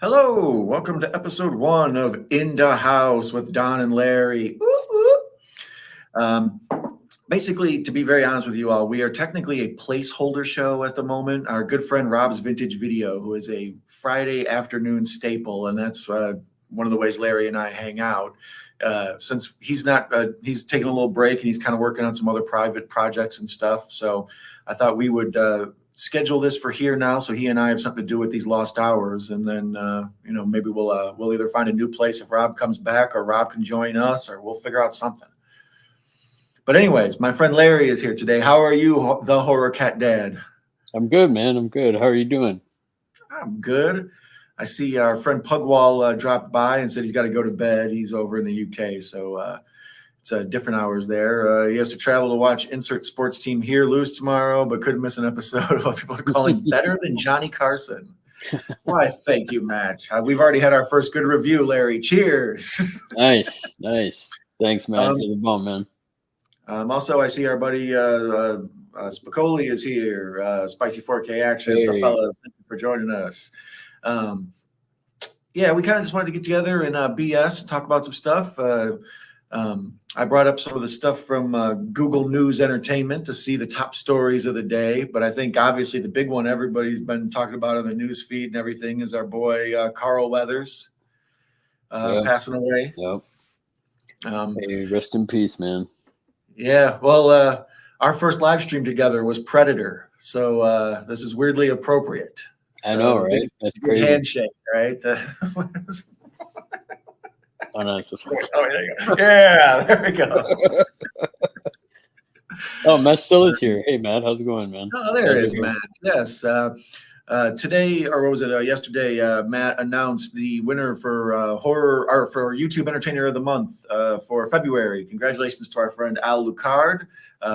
Hello, welcome to episode one of In the House with Don and Larry. Whoop, whoop. Um, Basically, to be very honest with you all, we are technically a placeholder show at the moment. Our good friend Rob's Vintage Video, who is a Friday afternoon staple, and that's one of the ways Larry and I hang out. Since he's not, he's taking a little break and he's kind of working on some other private projects and stuff. So I thought we would schedule this for here now, so he and I have something to do with these lost hours, and then maybe we'll either find a new place if Rob comes back, or Rob can join us, or we'll figure out something. But anyways, my friend Larry is here today. How are you, the horror cat dad? I'm good, man. I'm good. How are you doing? I'm good. I see our friend Pugwall dropped by and said he's got to go to bed. He's over in the UK, so it's different hours there. He has to travel to watch insert sports team here lose tomorrow, but couldn't miss an episode of what people are calling better than Johnny Carson. Why, thank you, Matt. We've already had our first good review, Larry. Cheers. Nice. Thanks, man. You're the bum, man. Also, I see our buddy Spicoli is here. Spicy 4K Action. So, Hey. fellas, thank you for joining us. Yeah, we kind of just wanted to get together and BS and talk about some stuff. I brought up some of the stuff from Google News Entertainment to see the top stories of the day. But I think obviously the big one everybody's been talking about on the news feed and everything is our boy Carl Weathers Yeah. passing away. Yep. Um, Hey, rest in peace, man. Yeah, well, our first live stream together was Predator, so this is weirdly appropriate. I know, right? That's Big crazy. handshake, right? Oh, no, it's just... Oh, there you go. Yeah, there we go. Oh, Matt still is here. Hey, Matt, how's it going, man? Oh, there is Matt. Yes. Today, or what was it? Yesterday, Matt announced the winner for horror or for YouTube Entertainer of the Month for February. Congratulations to our friend Al Lucard.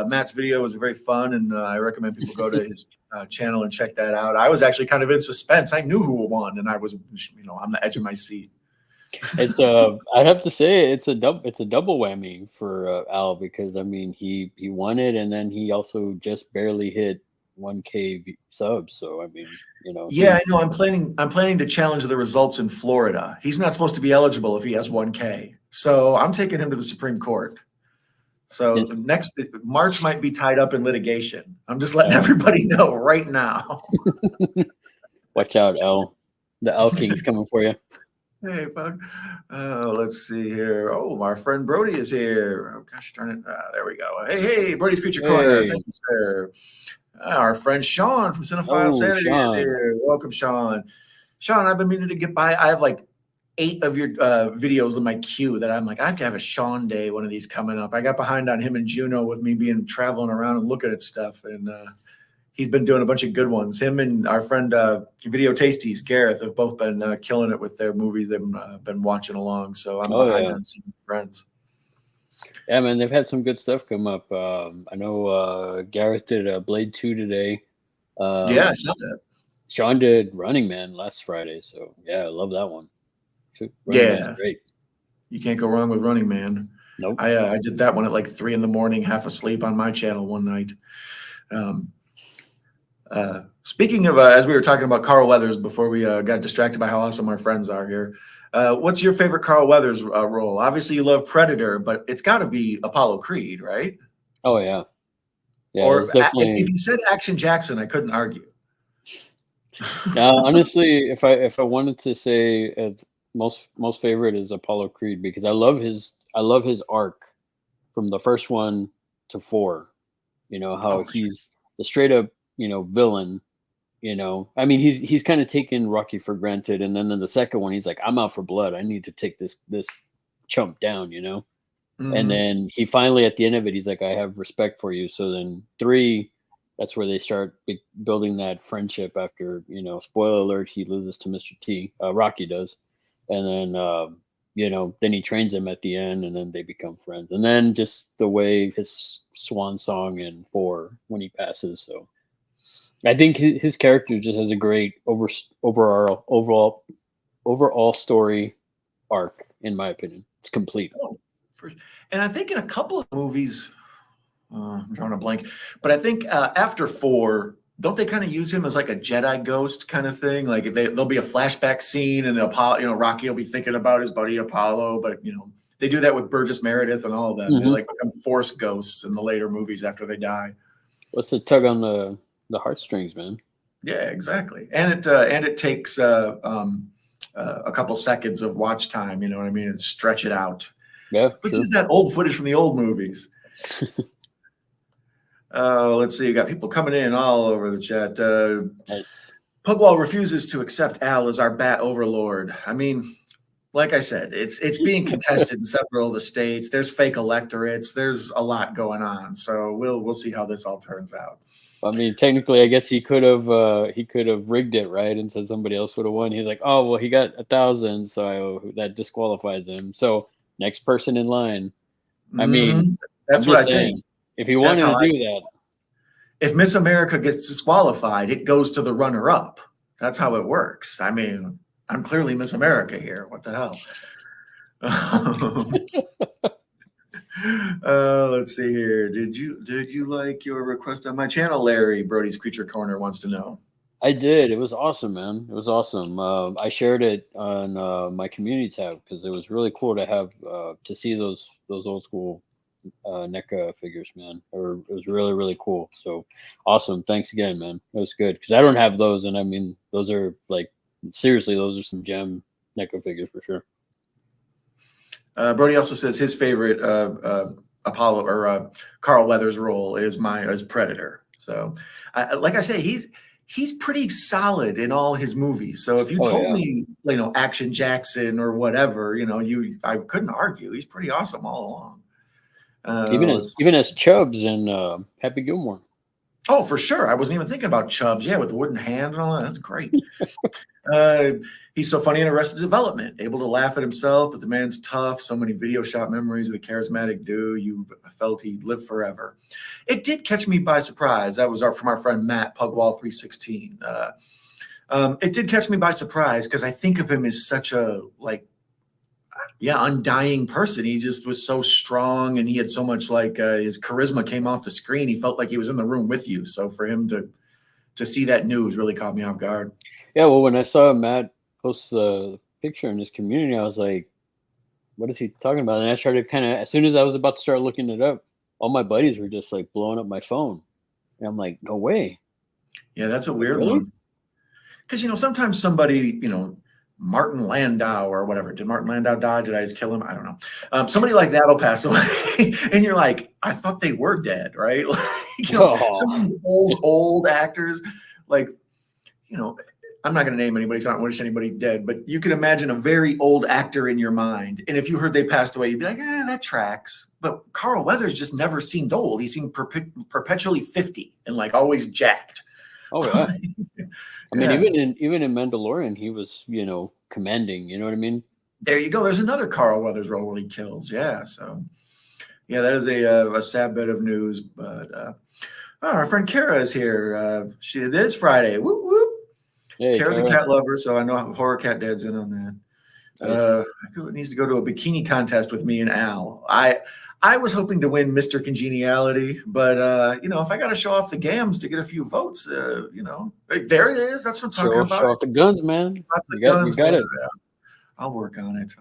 Matt's video was very fun, and I recommend people go to his channel and check that out. I was actually kind of in suspense. I knew who won, and I was, on the edge of my seat. It's I have to say it's a double whammy for Al, because I mean he won it, and then he also just barely hit 1K subs. So I mean, Yeah, I know. I'm planning to challenge the results in Florida. He's not supposed to be eligible if he has 1K. So I'm taking him to the Supreme Court. So next March might be tied up in litigation. I'm just letting everybody know right now. Watch out, L. The L King's coming for you. Hey, fuck. Let's see here. Oh, our friend Brody is here. Oh, gosh darn it. There we go. Hey, Brody's Creature Corner. Thank you, sir. Our friend Sean from Cinephile Sanity is here. Welcome, Sean. Sean, I've been meaning to get by. I have like 8 of your videos in my queue that I'm like, I have to have a Sean day, one of these coming up. I got behind on him and Juno with me being traveling around and looking at stuff. And he's been doing a bunch of good ones. Him and our friend Video Tasties, Gareth, have both been killing it with their movies they've been watching along. So I'm behind on some friends. Yeah, man, they've had some good stuff come up. I know Gareth did Blade 2 today. Yeah, I saw that. Sean did Running Man last Friday. So, yeah, I love that one. Yeah. Great. You can't go wrong with Running Man. Nope. I did that one at like 3 a.m, half asleep on my channel one night. Speaking of, as we were talking about Carl Weathers before we got distracted by how awesome our friends are here, what's your favorite Carl Weathers role? Obviously, you love Predator, but it's got to be Apollo Creed, right? Oh, yeah. Yeah, or definitely... if you said Action Jackson, I couldn't argue. Honestly, if I wanted to say most favorite is Apollo Creed, because I love his arc from the first one to 4. How he's the straight up villain. I mean, he's kind of taken Rocky for granted, and then in the second one he's like, I'm out for blood, I need to take this chump down. And then he finally, at the end of it, he's like, I have respect for you. So then 3, that's where they start building that friendship after, spoiler alert, he loses to Mr. T. Rocky does. And then, then he trains him at the end, and then they become friends. And then just the way his swan song in 4 when he passes. So I think his character just has a great overall story arc, in my opinion. It's complete. And I think in a couple of movies, I'm drawing a blank, but I think after 4, don't they kind of use him as like a Jedi ghost kind of thing? Like if there'll be a flashback scene and Apollo, Rocky will be thinking about his buddy Apollo, but they do that with Burgess Meredith and all of them. They like become force ghosts in the later movies after they die. What's the tug on the heartstrings, man? Yeah, exactly. And it takes a couple seconds of watch time. You know what I mean? And stretch it out. Yeah, let's use that old footage from the old movies. Let's see. You got people coming in all over the chat. Nice. Pugwall refuses to accept Al as our bat overlord. I mean, like I said, it's being contested in several of the states. There's fake electorates. There's a lot going on. So we'll see how this all turns out. I mean, technically, I guess he could have rigged it, right, and said somebody else would have won. He's like, oh well, he got 1,000, so that disqualifies him. So next person in line. I mean, that's what I think. If he wanted to do that, if Miss America gets disqualified, it goes to the runner-up. That's how it works. I mean, I'm clearly Miss America here. What the hell? Let's see here. Did you like your request on my channel, Larry? Brody's Creature Corner wants to know. I did. It was awesome, man. It was awesome. I shared it on my community tab because it was really cool to have to see those old school NECA figures, man. It was really, really cool. So awesome. Thanks again, man. It was good because I don't have those, and I mean, those are like seriously, those are some gem NECA figures for sure. Brody also says his favorite Apollo or Carl Weathers role is as Predator. So, like I say, he's pretty solid in all his movies. So if you told me, Action Jackson or whatever, I couldn't argue. He's pretty awesome all along. Even as Chubbs and Happy Gilmore. Oh, for sure. I wasn't even thinking about Chubbs. Yeah, with the wooden hands and all that. That's great. He's so funny in Arrested Development, able to laugh at himself, but the man's tough. So many video shop memories of the charismatic dude. You felt he'd live forever. It did catch me by surprise. That was from our friend Matt, Pugwall316. It did catch me by surprise because I think of him as such a undying person. He just was so strong, and he had so much his charisma came off the screen. He felt like he was in the room with you. So for him to see that news really caught me off guard. Yeah, well, when I saw Matt post the picture in his community, I was like, what is he talking about? And I started as soon as I was about to start looking it up, all my buddies were just like blowing up my phone. And I'm like, no way. Yeah, that's a weird one. Because, sometimes somebody, Martin Landau or whatever. Did Martin Landau die? Did I just kill him? I don't know. Somebody like that will pass away. And you're like, I thought they were dead, right? Some of these old actors, I'm not going to name anybody, so I don't wish anybody dead, but you can imagine a very old actor in your mind. And if you heard they passed away, you'd be like, that tracks. But Carl Weathers just never seemed old. He seemed perpetually 50 and always jacked. Oh, yeah. I mean, even in Mandalorian, he was, commanding. You know what I mean? There you go. There's another Carl Weathers role where he kills. Yeah. So, yeah, that is a sad bit of news. But our friend Kara is here. It is Friday. Whoop, whoop. Hey, Kara's a cat lover, so I know Horror Cat Dad's in on that. Nice. I feel it needs to go to a bikini contest with me and Al. I was hoping to win Mr. Congeniality, but if I got to show off the gams to get a few votes, there it is. That's what I'm talking about. Show off the guns, man. You got it. I'll work on it.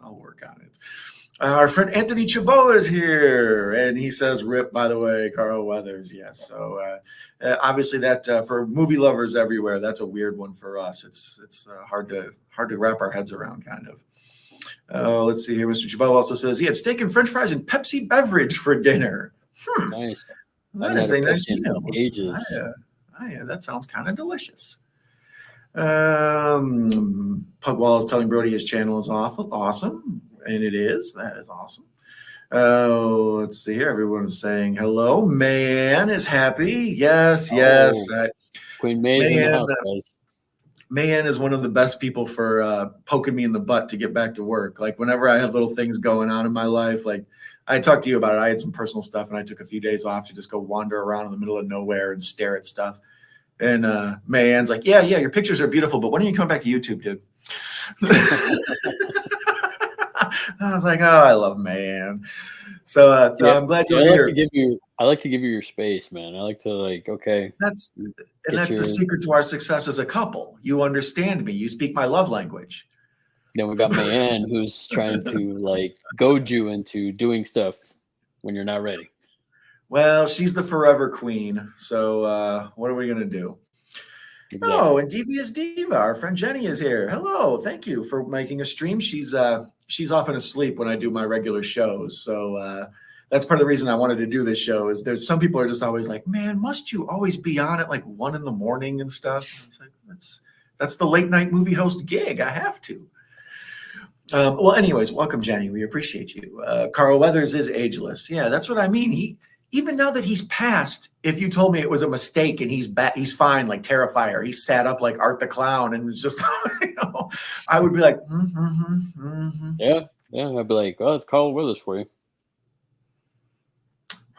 Our friend Anthony Chabot is here, and he says, "Rip." By the way, Carl Weathers. Yes. So obviously, that for movie lovers everywhere, that's a weird one for us. It's hard to wrap our heads around, kind of. Let's see here. Mr. Chabot also says he had steak and French fries and Pepsi beverage for dinner. Nice. That is a nice meal. Ages. Yeah, that sounds kind of delicious. Pugwall is telling Brody his channel is awesome, and it is. That is awesome. Let's see here. Everyone is saying hello. Mayan is happy. Yes. Queen May's in the house, guys. Mayan is one of the best people for poking me in the butt to get back to work. Whenever I have little things going on in my life, I talked to you about it. I had some personal stuff, and I took a few days off to just go wander around in the middle of nowhere and stare at stuff. And Mayan's like, yeah, your pictures are beautiful, but when are you coming back to YouTube, dude? I was like, oh, I love Mayan. So I'm glad you're here. I like to give you your space, man. I like to okay, That's get the your. secret to our success as a couple. You understand me. You speak my love language. Then we got Mayan who's trying to goad you into doing stuff when you're not ready. Well, she's the forever queen. So what are we gonna do? Exactly. Oh, and Devious Diva, our friend Jenny is here. Hello, thank you for making a stream. She's often asleep when I do my regular shows, so that's part of the reason I wanted to do this show. Is there's some people are just always like, man, must you always be on at like 1 a.m. and stuff? It's like that's the late night movie host gig. I have to. Well, anyways, welcome, Jenny. We appreciate you. Carl Weathers is ageless. Yeah, that's what I mean. Even now that he's passed, if you told me it was a mistake and he's fine, like Terrifier, he sat up like Art the Clown and was just, I would be like, Yeah, I'd be like, oh, it's Carl Weathers for you.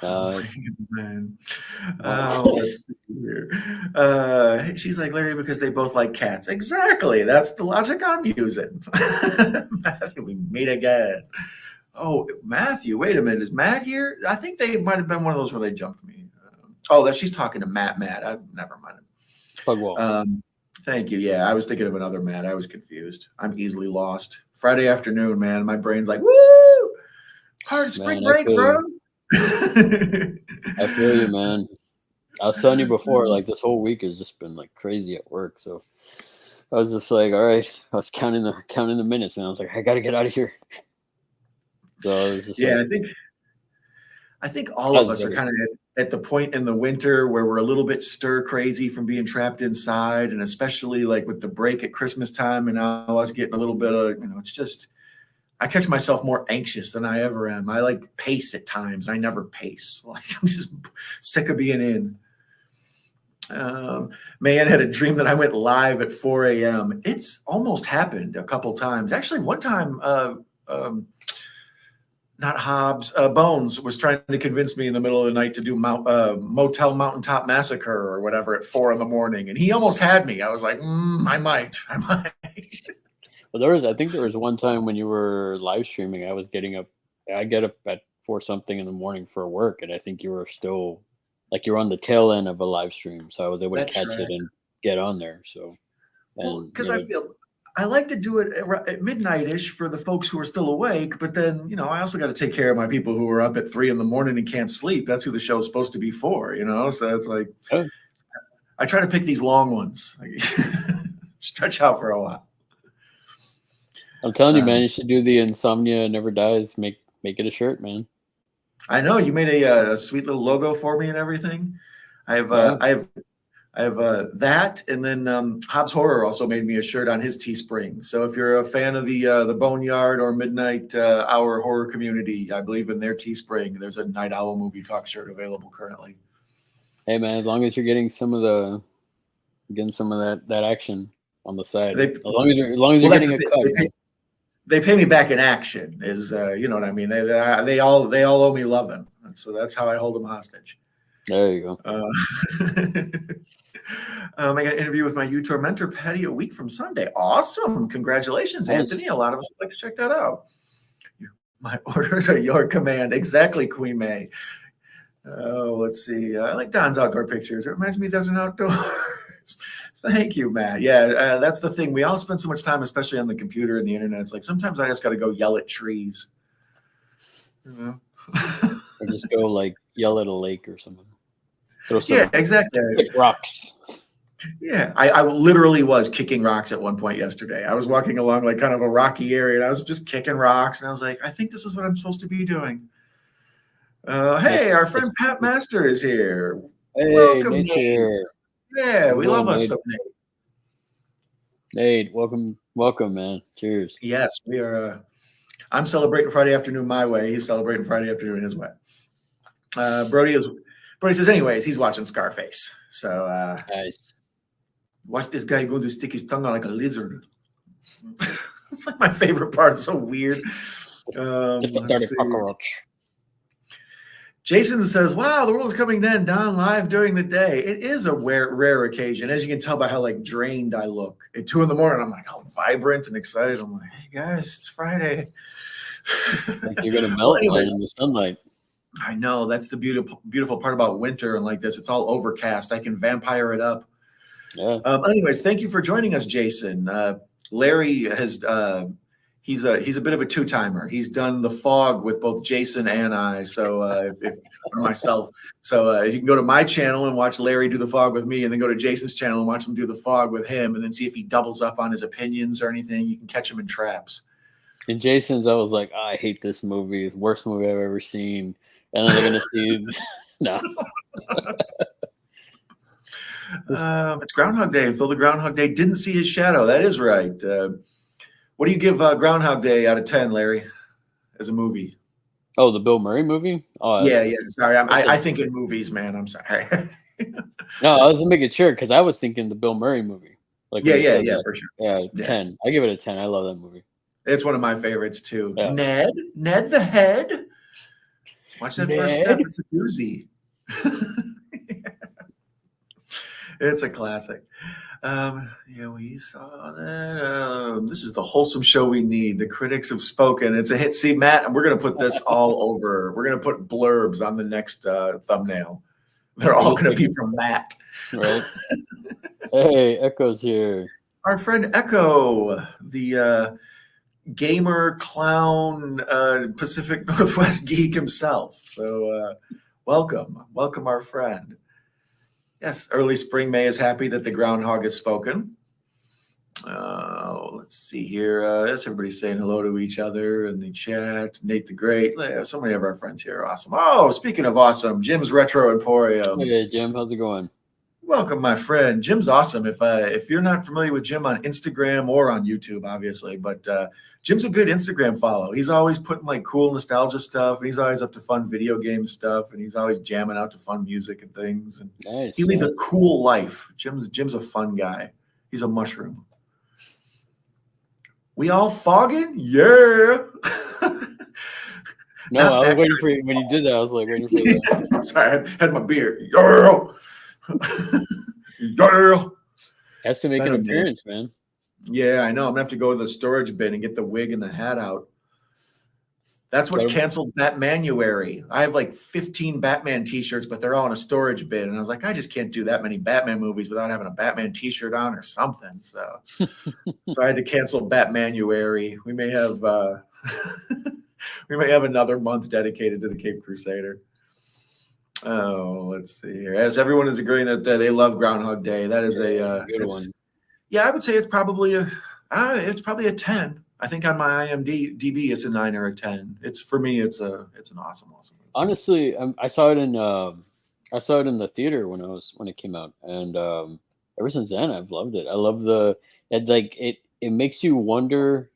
Man. Let's see here. She's like, Larry, because they both like cats. Exactly. That's the logic I'm using. Matthew, we meet again. Oh, Matthew, wait a minute. Is Matt here? I think they might have been one of those where they jumped me. She's talking to Matt. Never mind. Thank you. Yeah, I was thinking of another Matt. I was confused. I'm easily lost. Friday afternoon, man. My brain's like, woo! Hard spring break, bro. I feel you, man. I was telling you before, this whole week has just been crazy at work. So I was just like, all right. I was counting the minutes, and I was like, I gotta get out of here. So it was just I think all of us are kind of at the point in the winter where we're a little bit stir crazy from being trapped inside, and especially with the break at Christmas time, and now us getting a little bit of it's just. I catch myself more anxious than I ever am. I pace at times. I never pace. I'm just sick of being in. Mayan had a dream that I went live at 4 a.m. It's almost happened a couple times. Actually, one time, not Hobbs, Bones was trying to convince me in the middle of the night to do Motel Mountaintop Massacre or whatever at 4 a.m, and he almost had me. I was like, I might. Well, I think there was one time when you were live streaming, I get up at 4 something in the morning for work, and I think you were still you're on the tail end of a live stream, so I was able to catch it and get on there. So, because I like to do it at midnight-ish for the folks who are still awake, but then I also got to take care of my people who are up at 3 a.m. and can't sleep. That's who the show's supposed to be for, So it's I try to pick these long ones, stretch out for a while. I'm telling you, man, you should do the Insomnia Never Dies. Make it a shirt, man. I know you made a sweet little logo for me and everything. I have that, and then Hobbs Horror also made me a shirt on his Teespring. So if you're a fan of the Boneyard or Midnight Hour horror community, I believe in their Teespring. There's a Night Owl Movie Talk shirt available currently. Hey man, as long as you're getting some of that action on the side, as long as you're getting a cut. They pay me back in action, you know what I mean? They all owe me loving, and so that's how I hold them hostage. There you go. I got an interview with my UTOR mentor, Patty, a week from Sunday. Awesome. Congratulations, nice. Anthony. A lot of us would like to check that out. My orders are your command. Exactly, Queen May. Let's see. I like Don's outdoor pictures. It reminds me there's an outdoors. Thank you, Matt. Yeah, that's the thing. We all spend so much time, especially on the computer and the internet. It's sometimes I just got to go yell at trees. Or just go yell at a lake or something. Exactly. Kick rocks. Yeah, I literally was kicking rocks at one point yesterday. I was walking along kind of a rocky area, and I was just kicking rocks, and I was like, I think this is what I'm supposed to be doing. Hey, our friend Pat Master is here. Hey, welcome, Nate's here. Yeah, we love us some Nate. Nate, welcome, man. Cheers. Yes, we are. I'm celebrating Friday afternoon my way. He's celebrating Friday afternoon his way. Brody says, anyways, he's watching Scarface. So nice. Watch this guy go to stick his tongue out like a lizard. It's my favorite part. It's so weird. Just a dirty cockroach. Jason says, wow, the world is coming to an end. Don live during the day. It is a rare occasion. As you can tell by how drained I look. At 2 a.m, I'm all vibrant and excited. I'm like, hey guys, it's Friday. You're going to melt in the sunlight. I know that's the beautiful part about winter and like this. It's all overcast. I can vampire it up. Yeah. Anyways, thank you for joining us, Jason. Larry has he's a bit of a two-timer. He's done The Fog with both Jason and I. So if myself. So you can go to my channel and watch Larry do The Fog with me, and then go to Jason's channel and watch him do The Fog with him, and then see if he doubles up on his opinions or anything. You can catch him in traps. In Jason's, I was like, I hate this movie. It's the worst movie I've ever seen. And then they're gonna see no. It's Groundhog Day. Phil the Groundhog Day didn't see his shadow. That is right. What do you give Groundhog Day out of 10, Larry, as a movie? Oh, the Bill Murray movie? Oh, yeah. Sorry, I think in movies, man. I'm sorry. No, I was making sure because I was thinking the Bill Murray movie. Like yeah, for sure. Yeah, 10. I give it a 10. I love that movie. It's one of my favorites too. Yeah. Ned the Head. Watch that first step. It's a doozy. It's a classic. We saw that. This is the wholesome show we need. The critics have spoken. It's a hit. See, Matt, we're going to put this all over. We're going to put blurbs on the next thumbnail. They're all going to be from Matt. Right. Hey, Echo's here. Our friend Echo, the gamer clown Pacific Northwest geek himself. So welcome our friend. Yes, early spring May is happy that the groundhog has spoken. Let's see here. Yes, everybody's saying hello to each other in the chat. Nate the Great. So many of our friends here are awesome. Oh, speaking of awesome, Jim's Retro Emporium. Hey, Jim, how's it going? Welcome, my friend. Jim's awesome. If you're not familiar with Jim on Instagram or on YouTube, obviously, but Jim's a good Instagram follow. He's always putting like cool nostalgia stuff, and he's always up to fun video game stuff, and he's always jamming out to fun music and things. And nice, he leads a cool life. Jim's a fun guy. He's a mushroom. We all fogging? Yeah. No, I was waiting for you. When you did that, I was like waiting for that. Sorry, I had my beer. Yeah. Has to make an appearance, man. Yeah, I know. I'm gonna have to go to the storage bin and get the wig and the hat out. That's what canceled Batmanuary. I have like 15 Batman t-shirts, but they're all in a storage bin. And I was like, I just can't do that many Batman movies without having a Batman t-shirt on or something. So I had to cancel Batmanuary. We may have another month dedicated to the Cape Crusader. Oh, let's see here. As everyone is agreeing that they love Groundhog Day, that is a good one. Yeah, I would say it's probably a 10. I think on my IMDb it's a 9 or a 10. It's for me, it's an awesome movie. Honestly, I saw it in the theater when it came out, and ever since then I've loved it. I love it's like it makes you wonder.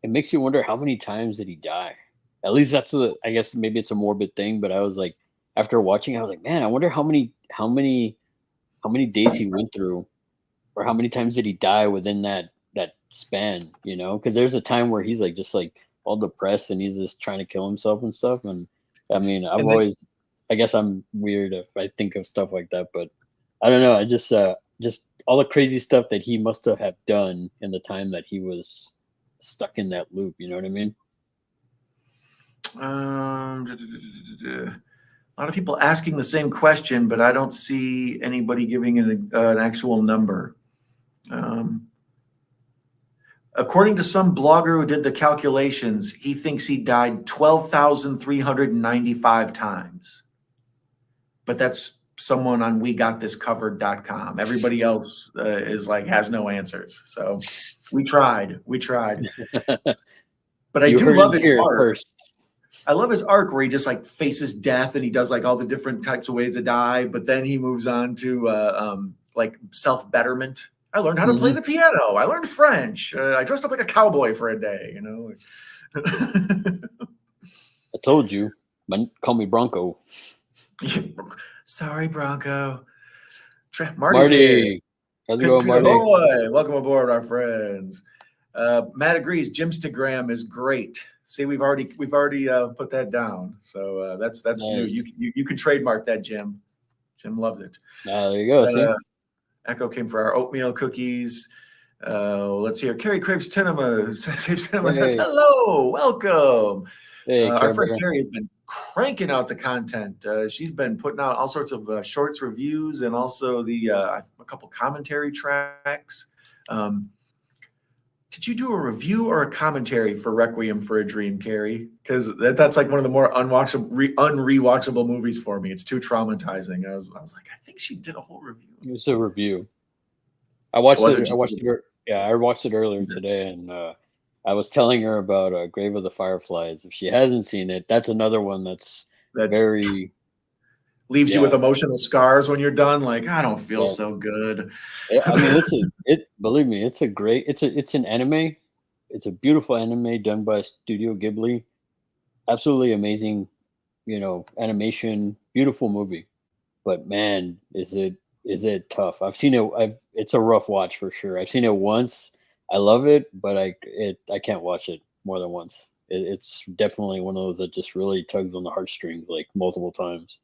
It makes you wonder how many times did he die? At least I guess maybe it's a morbid thing, but I was like, after watching, I was like, man, I wonder how many days he went through, or how many times did he die within that span, because there's a time where he's like just like all depressed and he's just trying to kill himself and stuff. And I mean, I guess I'm weird if I think of stuff like that, but I don't know. I just all the crazy stuff that he must have done in the time that he was stuck in that loop. You know what I mean? A lot of people asking the same question, but I don't see anybody giving an actual number. According to some blogger who did the calculations, he thinks he died 12,395 times. But that's someone on WeGotThisCovered.com. Everybody else has no answers. So we tried. But I do love his art. First. I love his arc where he just like faces death and he does like all the different types of ways to die. But then he moves on to like self-betterment. I learned how to play the piano. I learned French. I dressed up like a cowboy for a day, I told you. Call me Bronco. Sorry, Bronco. Marty. How's it going, Marty? Boy. Welcome aboard, our friends. Matt agrees. Jimstagram is great. See, we've already put that down. So that's nice. New. You can trademark that, Jim. Jim loves it. There you go. See? Echo came for our oatmeal cookies. Let's hear. Carrie Craves Cinema says, hello, welcome. Hey, Our Care friend Bear. Carrie has been cranking out the content. She's been putting out all sorts of shorts, reviews, and also a couple commentary tracks. Did you do a review or a commentary for Requiem for a Dream, Carrie? Because that's like one of the more unrewatchable movies for me. It's too traumatizing. I was like, I think she did a whole review. It was a review. I watched Was it it. I just watched it. Yeah, I watched it earlier today, and I was telling her about Grave of the Fireflies. If she hasn't seen it, that's another one that's that's very leaves you yeah. with emotional scars when you're done? Like, I don't feel Yeah. so good. I mean, believe me, it's an anime. It's a beautiful anime done by Studio Ghibli. Absolutely amazing, animation, beautiful movie. But man, is it tough. I've seen it. It's a rough watch for sure. I've seen it once. I love it, but I can't watch it more than once. It's definitely one of those that just really tugs on the heartstrings like multiple times.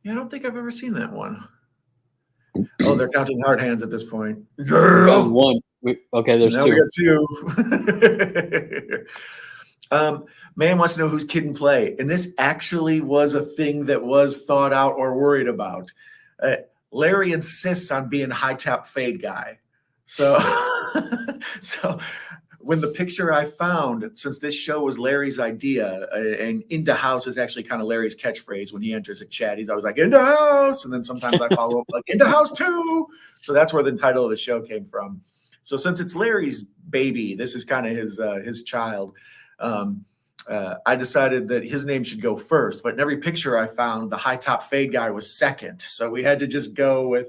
Yeah, I don't think I've ever seen that one. Oh, they're counting hard hands at this point. We got Girl. one. Okay, there's Now we two. got two. Man wants to know who's Kid and Play, and this actually was a thing that was thought out or worried about. Larry insists on being high top fade guy, so so when the picture I found, since this show was Larry's idea, and "into house" is actually kind of Larry's catchphrase when he enters a chat. He's always like "into house," and then sometimes I follow up like "into house too." So that's where the title of the show came from. So since it's Larry's baby, this is kind of his child. Um, I decided that his name should go first, but in every picture I found, the high top fade guy was second. So we had to just go with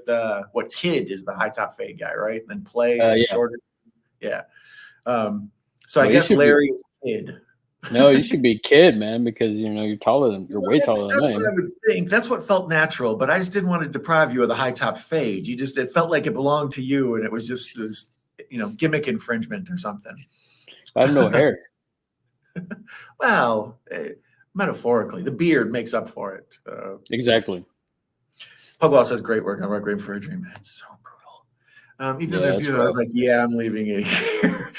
what Kid is the high top fade guy, right? And then Play is the Yeah. shorter. Yeah. So I Well, you guess should be. Larry is Kid. No, you should be Kid, man, because you're Well, way that's taller than I what I am. would think. That's what felt natural, but I just didn't want to deprive you of the high top fade. It felt like it belonged to you, and it was just this, gimmick infringement or something. I have no hair. Well, metaphorically, the beard makes up for it. Exactly. Pugwall says great work on Requiem for a Dream. It's so brutal. Even in the Yeah, it's review, I was rough. like, yeah, I'm leaving it here.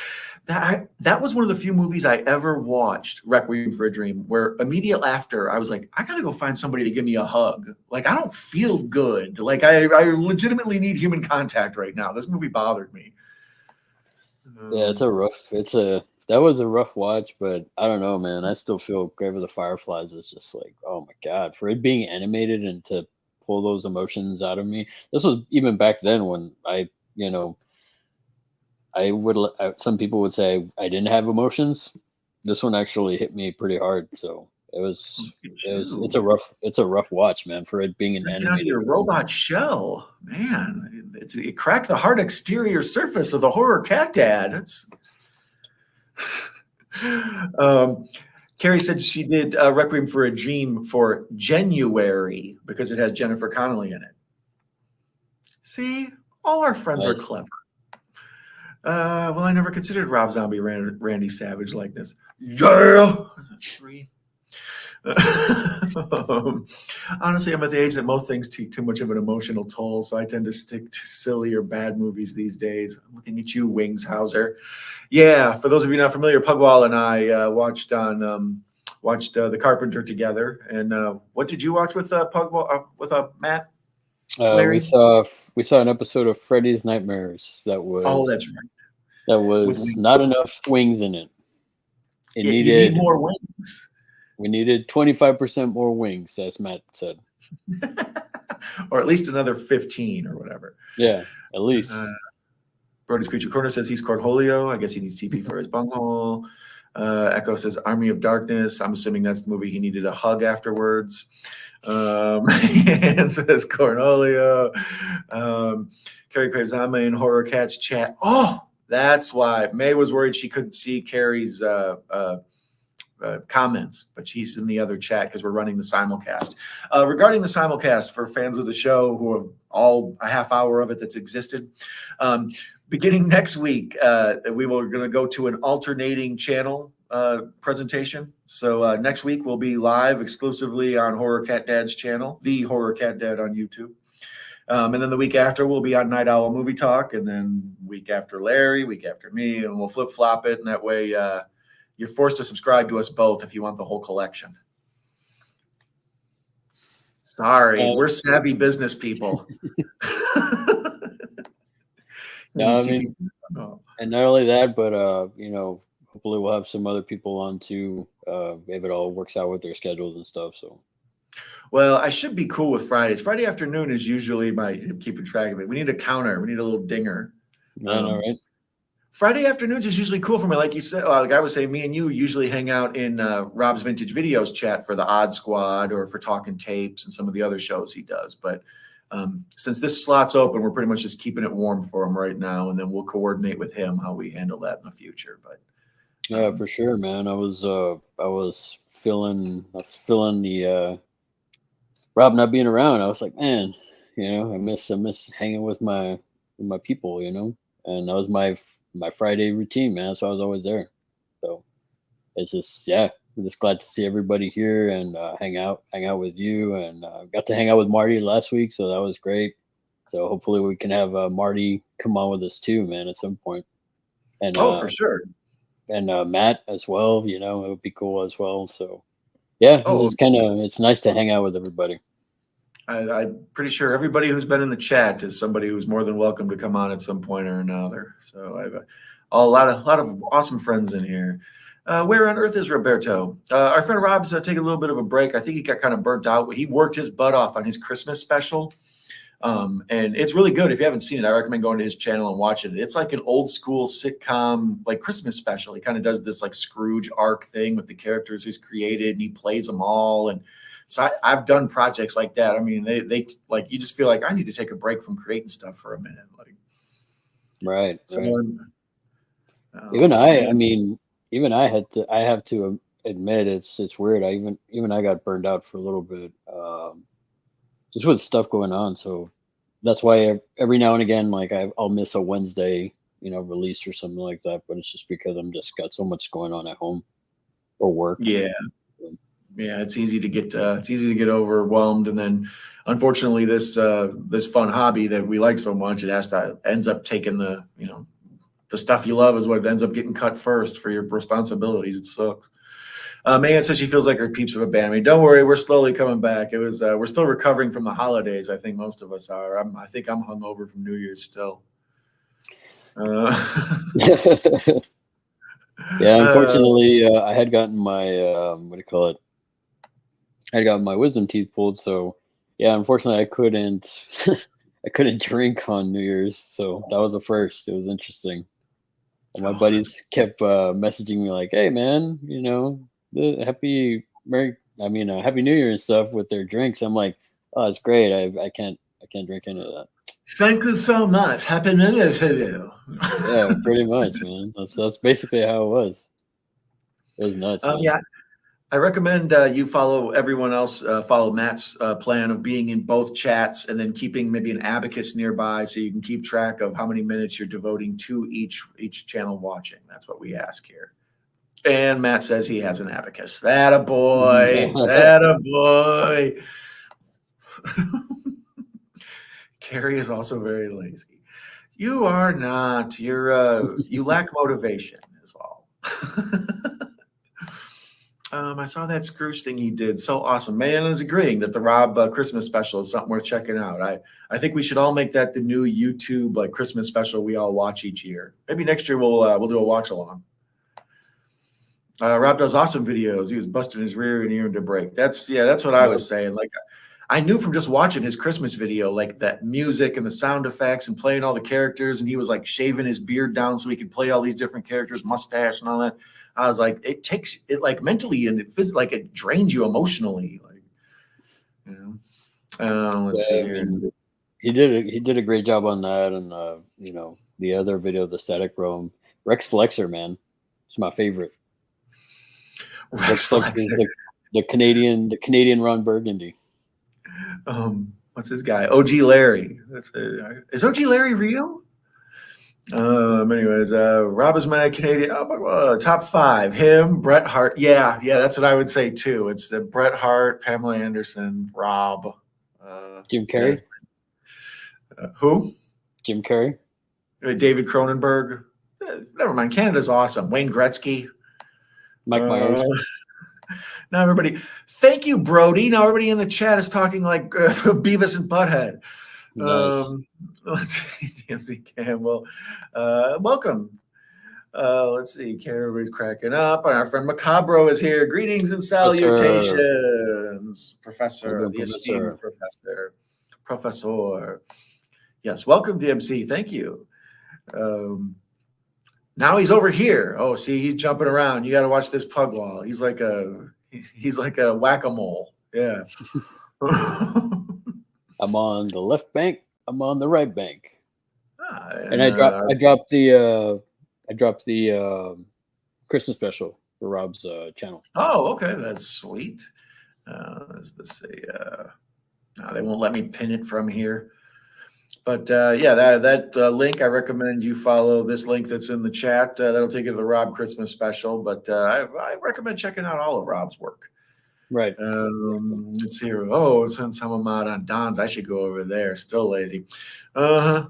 That was one of the few movies I ever watched, Requiem for a Dream, where immediately after I was like, I gotta go find somebody to give me a hug. Like, I don't feel good. Like, I legitimately need human contact right now. This movie bothered me. Yeah, that was a rough watch, but I don't know, man. I still feel Grave of the Fireflies is just like, oh my god, for it being animated and to pull those emotions out of me. This was even back then when you know, some people would say I didn't have emotions. This one actually hit me pretty hard, so it's a rough watch, man, for it being an Breaking out of animated your film. robot shell, man. It cracked the hard exterior surface of the horror cat dad. That's Carrie said she did Requiem for a Dream for January because it has Jennifer Connelly in it. See, all our friends are Nice. clever. Well, I never considered Rob Zombie Randy Savage likeness. Yeah, is it 3? Honestly, I'm at the age that most things take too much of an emotional toll, so I tend to stick to silly or bad movies these days. I'm looking at you, Wings Hauser. Yeah, for those of you not familiar, Pugwall and I watched The Carpenter together. And what did you watch with Pugwall with Matt? We Larry? saw an episode of Freddy's Nightmares Oh, that's right. that With was wings. not enough wings in it. You need more wings. We needed 25% more wings, as Matt said. Or at least another 15 or whatever. Yeah, at least. Brody's Creature Corner says he's Cornholio. I guess he needs TP for his bunghole. Echo says Army of Darkness. I'm assuming that's the movie he needed a hug afterwards. And says Cornholio. Carrie craves Anime and Horror Cats chat. Oh, that's why May was worried she couldn't see Carrie's comments, but she's in the other chat because we're running the simulcast. Regarding the simulcast, for fans of the show who have all a half hour of it that's existed, beginning next week, we will going to go to an alternating channel presentation. So next week we'll be live exclusively on Horror Cat Dad's channel, the Horror Cat Dad on YouTube. And then the week after we'll be on Night Owl Movie Talk, and then week after Larry, week after me, and we'll flip flop it, and that way you're forced to subscribe to us both if you want the whole collection. Sorry, we're savvy business people. No, I mean, and not only that, but hopefully we'll have some other people on too, if it all works out with their schedules and stuff. So, well, I should be cool with Fridays. Friday afternoon is usually my keeping track of it. We need a counter. We need a little dinger. All right. Friday afternoons is usually cool for me. Like you said, like I was saying, me and you usually hang out in Rob's Vintage Videos chat for the Odd Squad or for Talking Tapes and some of the other shows he does. But since this slot's open, we're pretty much just keeping it warm for him right now, and then we'll coordinate with him how we handle that in the future. But yeah, for sure, man. I was feeling the Rob not being around. I was like, man, I miss hanging with my people, and that was my Friday routine, man. So I was always there. So it's just, yeah, I'm just glad to see everybody here and hang out with you, and got to hang out with Marty last week, so that was great. So hopefully we can have Marty come on with us too, man, at some point. And for sure. And Matt as well, it would be cool as well. So yeah, it's nice to hang out with everybody. I'm pretty sure everybody who's been in the chat is somebody who's more than welcome to come on at some point or another. So I have a lot of awesome friends in here. Where on earth is Roberto? Our friend Rob's taking a little bit of a break. I think he got kind of burnt out. He worked his butt off on his Christmas special. And it's really good. If you haven't seen it, I recommend going to his channel and watching it. It's like an old school sitcom, like Christmas special. He kind of does this like Scrooge arc thing with the characters he's created, and he plays them all. And so I've done projects like that. I mean, they like, you just feel like I need to take a break from creating stuff for a minute. Like, right. So, even I have to admit it's weird. I got burned out for a little bit, just with stuff going on. So that's why every now and again, like I'll miss a Wednesday, release or something like that. But it's just because I'm just got so much going on at home or work. Yeah. Yeah, it's easy to get overwhelmed, and then unfortunately this fun hobby that we like so much, ends up taking the stuff you love is what ends up getting cut first for your responsibilities. It sucks. Megan says she feels like her peeps have abandoned me. Don't worry, we're slowly coming back. It was we're still recovering from the holidays. I think most of us are. I think I'm hungover from New Year's still. Yeah, unfortunately, I had gotten my what do you call it? I got my wisdom teeth pulled, so yeah, unfortunately, I couldn't I couldn't drink on New Year's, so that was a first. It was interesting. And my buddies kept messaging me like, "Hey, man, Happy New Year and stuff" with their drinks. I'm like, "Oh, it's great. I can't drink any of that." Thank you so much. Happy New Year to you. Yeah, pretty much, man. That's basically how it was. It was nuts. Man. Yeah, I recommend you follow everyone else. Follow Matt's plan of being in both chats and then keeping maybe an abacus nearby so you can keep track of how many minutes you're devoting to each channel watching. That's what we ask here. And Matt says he has an abacus. That a boy. That a boy. Carrie is also very lazy. You are not. You lack motivation is all. I saw that Scrooge thing he did. So awesome. Man is agreeing that the Rob Christmas special is something worth checking out. I think we should all make that the new YouTube like Christmas special we all watch each year. Maybe next year we'll do a watch along. Rob does awesome videos. He was busting his rear and ear into break. That's what I was saying. Like I knew from just watching his Christmas video, like that music and the sound effects and playing all the characters, and he was like shaving his beard down so he could play all these different characters, mustache and all that. I was like, it takes it like mentally and it physically, like it drains you emotionally. Like, let's see here. He did a great job on that, and the other video, the Static Roam, Rex Flexer, man, it's my favorite. Rex Flexer is the Canadian Ron Burgundy. What's this guy? OG Larry. Is OG Larry real? Anyways, Rob is my Canadian top 5. Him, Bret Hart. Yeah, that's what I would say too. It's Bret Hart, Pamela Anderson, Rob, Jim Carrey. Who? Jim Carrey. David Cronenberg. Never mind. Canada's awesome. Wayne Gretzky. Mike Myers. Now everybody, thank you, Brody. Now everybody in the chat is talking like Beavis and Butthead. Nice. Let's see, DMC Campbell. Welcome. Let's see, everybody's cracking up. And our friend Macabro is here. Greetings and salutations, Professor, the esteemed Professor. Yes, welcome, DMC. Thank you. Now he's over here. Oh, see, he's jumping around. You got to watch this pug wall. He's like a whack-a-mole. Yeah. I'm on the left bank. I'm on the right bank. And I dropped the Christmas special for Rob's channel. Oh, okay, that's sweet. Is this a? No, they won't let me pin it from here. But yeah, that link, I recommend you follow this link that's in the chat. That'll take you to the Rob Christmas special. But I recommend checking out all of Rob's work. Right. Let's see here. Oh, since I'm out on Don's, I should go over there. Still lazy. I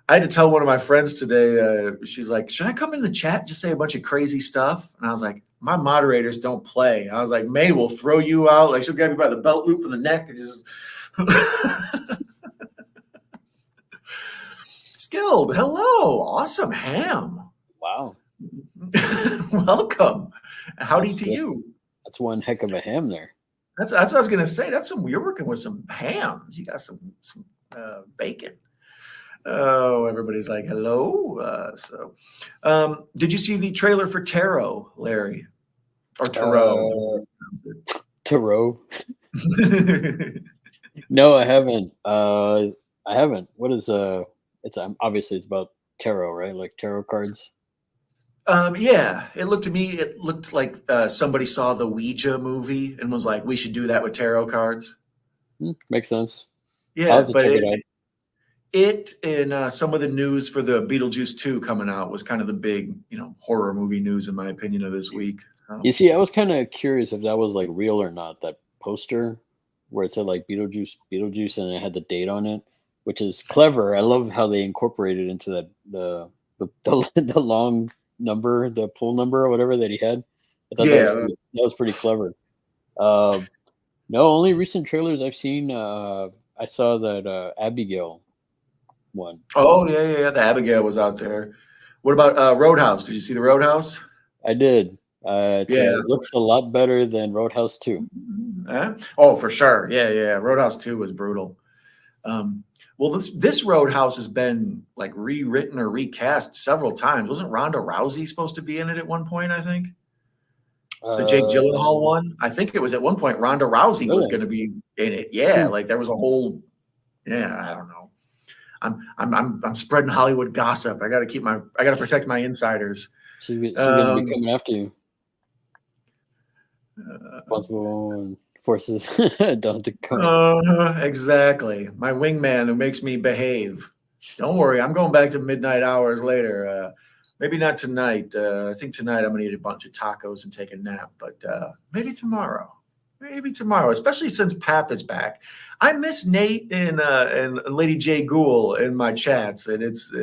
had to tell one of my friends today. She's like, "Should I come in the chat just say a bunch of crazy stuff?" And I was like, "My moderators don't play." I was like, "May will throw you out. Like she'll grab you by the belt loop in the neck and just." Skilled. Hello. Awesome ham. Wow. Welcome. Howdy to you. That's one heck of a ham there. That's what I was gonna say. You're working with some hams. You got some bacon. Oh, everybody's like, hello. Did you see the trailer for Tarot, Larry? Or Tarot? Tarot. No, I haven't. I haven't. What is it's obviously it's about tarot, right? Like tarot cards. Yeah, it looked like somebody saw the Ouija movie and was like, we should do that with tarot cards. Makes sense. Yeah, but it and some of the news for the Beetlejuice 2 coming out was kind of the big, horror movie news, in my opinion, of this week. You see, I was kind of curious if that was like real or not, that poster where it said like Beetlejuice, and it had the date on it, which is clever. I love how they incorporated into that the long number, the pull number or whatever that he had. I thought that was pretty clever. No, only recent trailers I've seen. I saw that Abigail one. Oh yeah. The Abigail was out there. What about Roadhouse? Did you see the Roadhouse? I did. It looks a lot better than Roadhouse 2. Oh, for sure. Yeah. Roadhouse 2 was brutal. Well, this Roadhouse has been like rewritten or recast several times. Wasn't Ronda Rousey supposed to be in it at one point, I think? The Jake Gyllenhaal one? I think it was at one point Ronda Rousey was going to be in it. Yeah, like there was a whole I don't know. I'm spreading Hollywood gossip. I got to protect my insiders. She's going to be coming after you. Responsible and forces don't to come. Exactly. My wingman who makes me behave. Don't worry, I'm going back to midnight hours later. Maybe not tonight. I think tonight I'm going to eat a bunch of tacos and take a nap, but maybe tomorrow. Especially since Pap is back. I miss Nate and Lady J Ghoul in my chats, and it's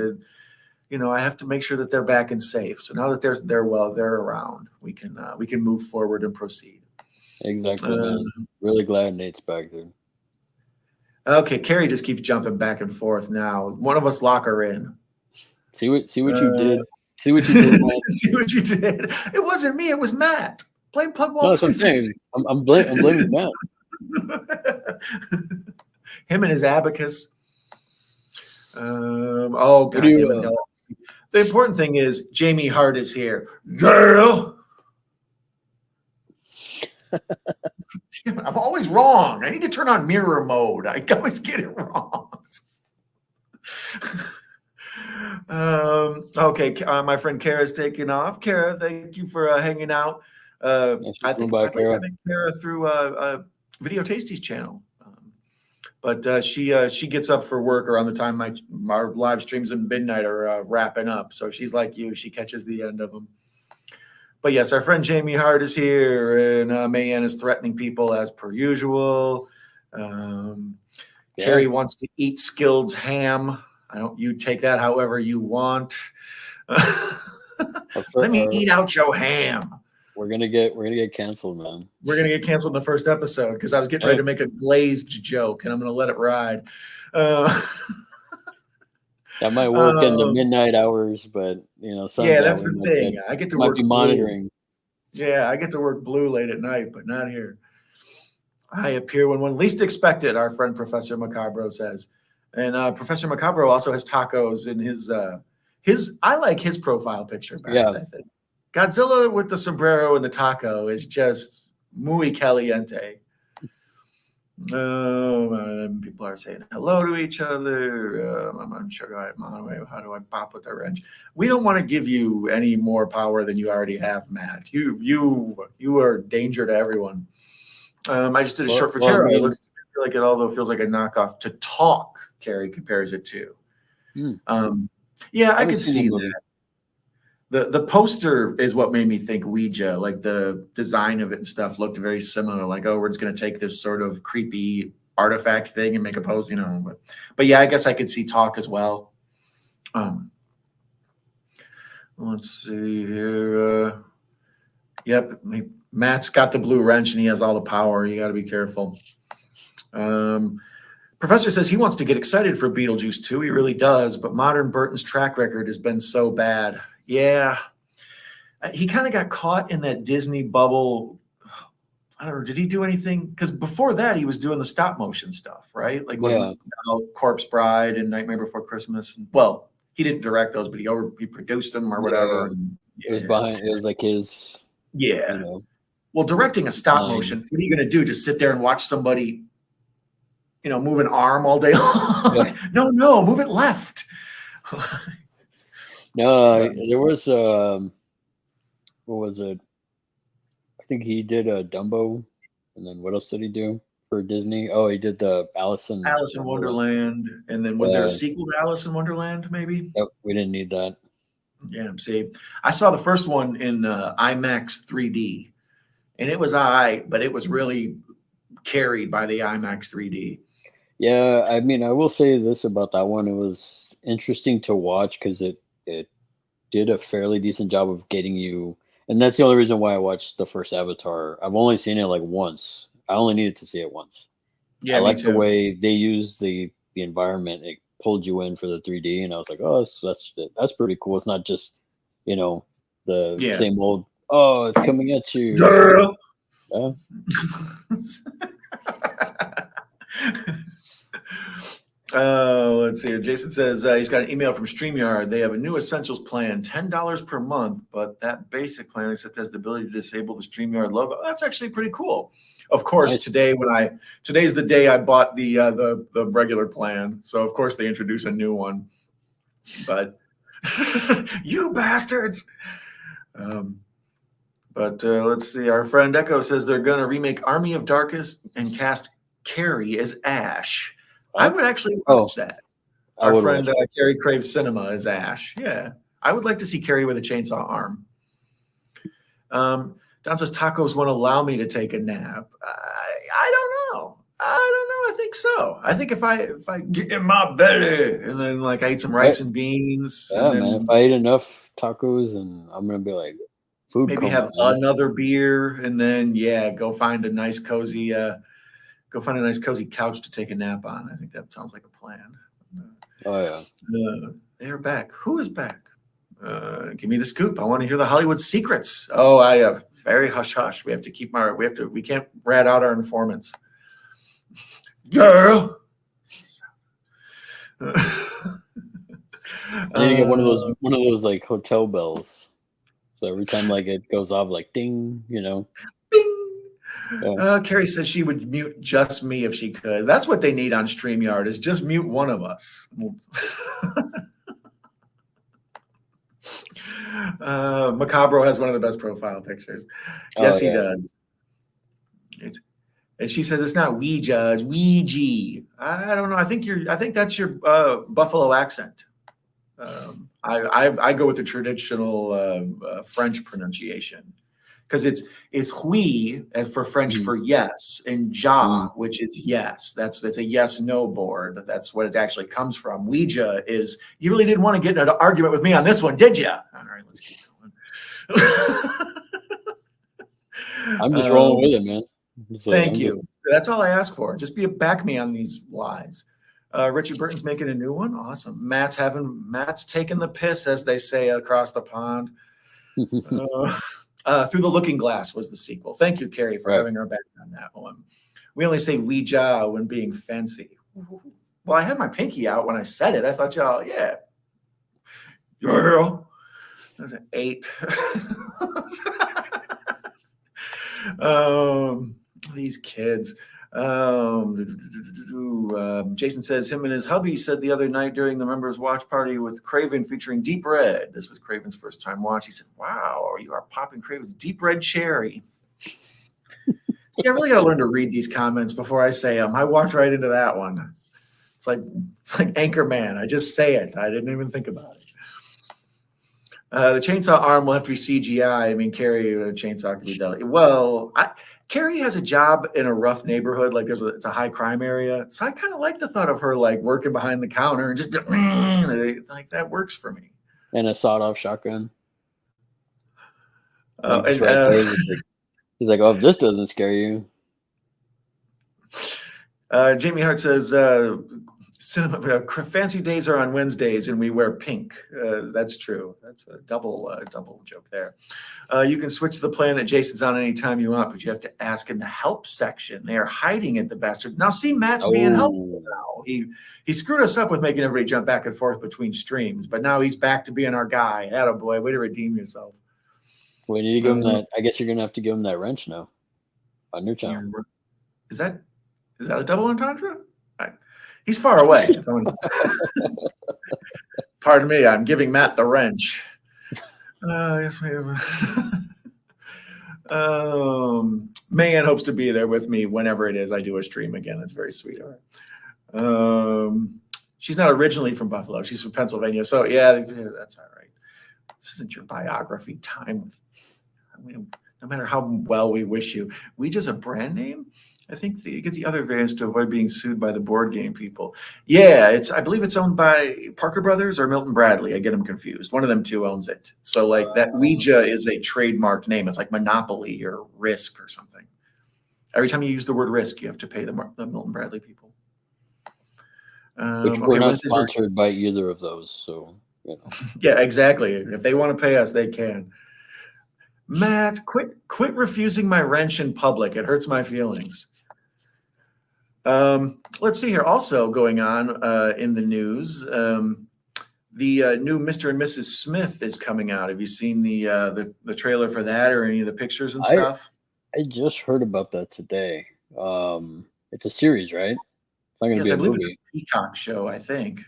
I have to make sure that they're back and safe. So now that they're around, we can move forward and proceed. Exactly, man. Really glad Nate's back, dude. Okay, Carrie just keeps jumping back and forth now. One of us lock her in. See what you did. See what you did, man. See what you did. It wasn't me. It was Matt. Blame Pugwall. No, that's what I'm saying. I'm blaming Matt. Him and his abacus. Oh, God. The important thing is Jamie Hart is here. Girl. I'm always wrong. I need to turn on mirror mode. I always get it wrong. Okay, my friend Kara's taking off. Kara, thank you for hanging out. I think I met Kara through Video Tasties channel. But she gets up for work around the time our live streams at midnight are wrapping up. So she's like you. She catches the end of them. But yes, our friend Jamie Hart is here, and Mayanne is threatening people as per usual. Carrie wants to eat Skilled's ham. You take that however you want. Let me eat out your ham. we're gonna get canceled, man. We're gonna get canceled in the first episode because I was getting ready to make a glazed joke, and I'm gonna let it ride. That might work in the midnight hours, but sun's yeah, out, that's the thing. I get to might work be blue. monitoring. Yeah, I get to work blue late at night, but not here. I appear when one least expected, our friend Professor Macabro says. And Professor Macabro also has tacos in his I like his profile picture best, Yeah. I think. Godzilla with the sombrero and the taco is just muy caliente. People are saying hello to each other. I'm unsure how do I pop with a wrench? We don't want to give you any more power than you already have, Matt. You are danger to everyone. I just did a short for Tara. It looks like it, although feels like a knockoff to Talk. Carrie compares it to. Yeah, I could see that. The poster is what made me think Ouija, like the design of it and stuff looked very similar. Like, oh, we're just going to take this sort of creepy artifact thing and make a post, But yeah, I guess I could see Talk as well. Let's see here. Yep, Matt's got the blue wrench and he has all the power. You got to be careful. Professor says he wants to get excited for Beetlejuice 2. He really does, but modern Burton's track record has been so bad. Yeah. He kind of got caught in that Disney bubble. I don't know. Did he do anything? Because before that, he was doing the stop motion stuff, right? Like, wasn't Corpse Bride and Nightmare Before Christmas? Well, he didn't direct those, but he produced them or whatever. It was behind. It was like his. Yeah. Well, directing a stop motion, what are you going to do? Just sit there and watch somebody, move an arm all day long? Yeah. No, move it left. No, there was what was it? I think he did a Dumbo, and then what else did he do for Disney? Oh, he did the Alice in Wonderland, and then was there a sequel to Alice in Wonderland? Maybe. Yep, we didn't need that. Yeah, see, I saw the first one in IMAX 3D, and it was but it was really carried by the IMAX 3D. Yeah, I mean, I will say this about that one: it was interesting to watch because it did a fairly decent job of getting you, and that's the only reason why I watched the first Avatar. I've only seen it like once. I only needed to see it once. Yeah, I like the way they used the environment. It pulled you in for the 3D, and I was like, oh, that's pretty cool. It's not just the same old. Oh, it's coming at you. Yeah. Let's see. Jason says he's got an email from StreamYard. They have a new Essentials plan, $10 per month, but that basic plan, except has the ability to disable the StreamYard logo. That's actually pretty cool. Of course, nice. Today's the day I bought the regular plan, so of course they introduce a new one. But you bastards! Let's see. Our friend Echo says they're going to remake Army of Darkness and cast Carrie as Ash. I would actually watch that. Our friend Carrie Craves Cinema as Ash. Yeah, I would like to see Carrie with a chainsaw arm. Don says tacos won't allow me to take a nap. I don't know. I think so. I think if I get in my belly and then I eat some rice and beans. Yeah, man. If I eat enough tacos, and I'm gonna be like, food. Maybe have another beer and then go find a nice cozy. Go find a nice cozy couch to take a nap on. I think that sounds like a plan. Oh yeah. They're back. Who is back? Give me the scoop. I want to hear the Hollywood secrets. Oh, I have very hush hush. We have to keep we can't rat out our informants. Girl. I need to get one of those like hotel bells. So every time it goes off ding, Bing. Yeah. Carrie says she would mute just me if she could. That's what they need on StreamYard is just mute one of us. Macabro has one of the best profile pictures. Yes, he does. And she says it's not Ouija, it's Ouija. I don't know. I think that's your Buffalo accent. I go with the traditional French pronunciation. Because it's hui for French for yes, and ja, which is yes. That's a yes/no board. That's what it actually comes from. Ouija is you really didn't want to get in an argument with me on this one, did you? All right, let's keep going. I'm just rolling with it, man. Thank you. That's all I ask for. Just back me on these lies. Richie Burton's making a new one. Awesome. Matt's taking the piss, as they say across the pond. Through the Looking Glass was the sequel. Thank you, Carrie, for having her back on that one. We only say Ouija when being fancy. Well, I had my pinky out when I said it. I thought y'all, yeah. Girl. That was an 8. These kids. Jason says him and his hubby said the other night during the members watch party with Craven featuring Deep Red. This was Craven's first time watch. He said, "Wow, you are popping Craven's Deep Red Cherry." See, I really got to learn to read these comments before I say them. I walked right into that one. It's like Anchorman. I just say it. I didn't even think about it. The chainsaw arm will have to be CGI. I mean, Carrie, a chainsaw can be delicate. Well, Carrie has a job in a rough neighborhood, like it's a high crime area. So I kind of like the thought of her like working behind the counter and just like that works for me. And a sawed-off shotgun. He's like, "Oh, if this doesn't scare you." Jamie Hart says, fancy days are on Wednesdays and we wear pink. That's true. That's a double joke there. You can switch the plan that Jason's on anytime you want, but you have to ask in the help section. They are hiding it, the bastard. Now see, Matt's being helpful now. He screwed us up with making everybody jump back and forth between streams, but now he's back to being our guy. Attaboy, way to redeem yourself. We need to give him that. I guess you're gonna have to give him that wrench now on your channel. Is that a double entendre? He's far away. Pardon me, I'm giving Matt the wrench. Yes, we have. Mayan hopes to be there with me whenever it is I do a stream again. That's very sweet of her. She's not originally from Buffalo. She's from Pennsylvania. So, yeah, that's all right. This isn't your biography time. No matter how well we wish you. Ouija's a brand name? I think you get the other variants to avoid being sued by the board game people. Yeah, I believe it's owned by Parker Brothers or Milton Bradley. I get them confused. One of them two owns it. So like that Ouija is a trademarked name. It's like Monopoly or Risk or something. Every time you use the word Risk, you have to pay the Milton Bradley people. Which we're not sponsored by either of those. So, you know. Yeah, exactly. If they want to pay us, they can. Matt, quit refusing my wrench in public. It hurts my feelings. Let's see here. Also going on in the news, the new Mr. and Mrs. Smith is coming out. Have you seen the trailer for that or any of the pictures and stuff? I just heard about that today. It's a series, right? It's not going to be a movie. It's a Peacock show, I think.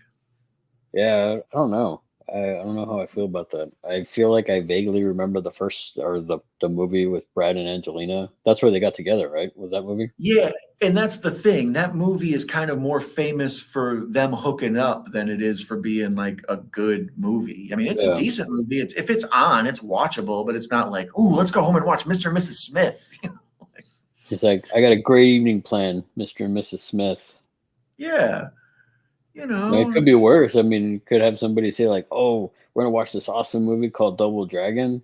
Yeah, I don't know. I don't know how I feel about that. I feel like I vaguely remember the first or the movie with Brad and Angelina. That's where they got together, right? Was that movie? Yeah, and that's the thing. That movie is kind of more famous for them hooking up than it is for being like a good movie. I mean, it's a decent movie. If it's on, it's watchable, but it's not like, ooh, let's go home and watch Mr. and Mrs. Smith. It's like, I got a great evening plan, Mr. and Mrs. Smith. Yeah. You know, it could be worse. I mean, could have somebody say like, "Oh, we're gonna watch this awesome movie called Double Dragon."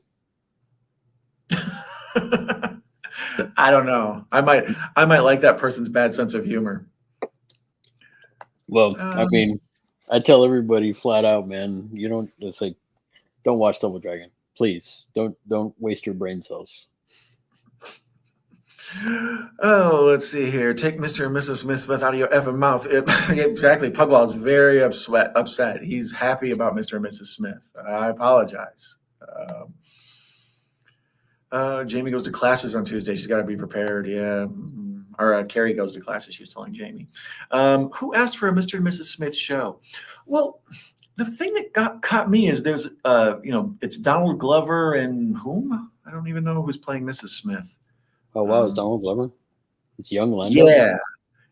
I don't know. I might like that person's bad sense of humor. Well, I mean, I tell everybody flat out, man. You don't. It's like, don't watch Double Dragon, please. Don't waste your brain cells. Oh, let's see here. Take Mr. and Mrs. Smith out of your effing mouth. Exactly. Pugwall is very upset. He's happy about Mr. and Mrs. Smith. I apologize. Jamie goes to classes on Tuesday. She's got to be prepared. Yeah. Or Carrie goes to classes. She was telling Jamie. Who asked for a Mr. and Mrs. Smith show? Well, the thing that caught me is there's, it's Donald Glover and whom? I don't even know who's playing Mrs. Smith. Oh, wow. It's Donald Glover? It's young Lando?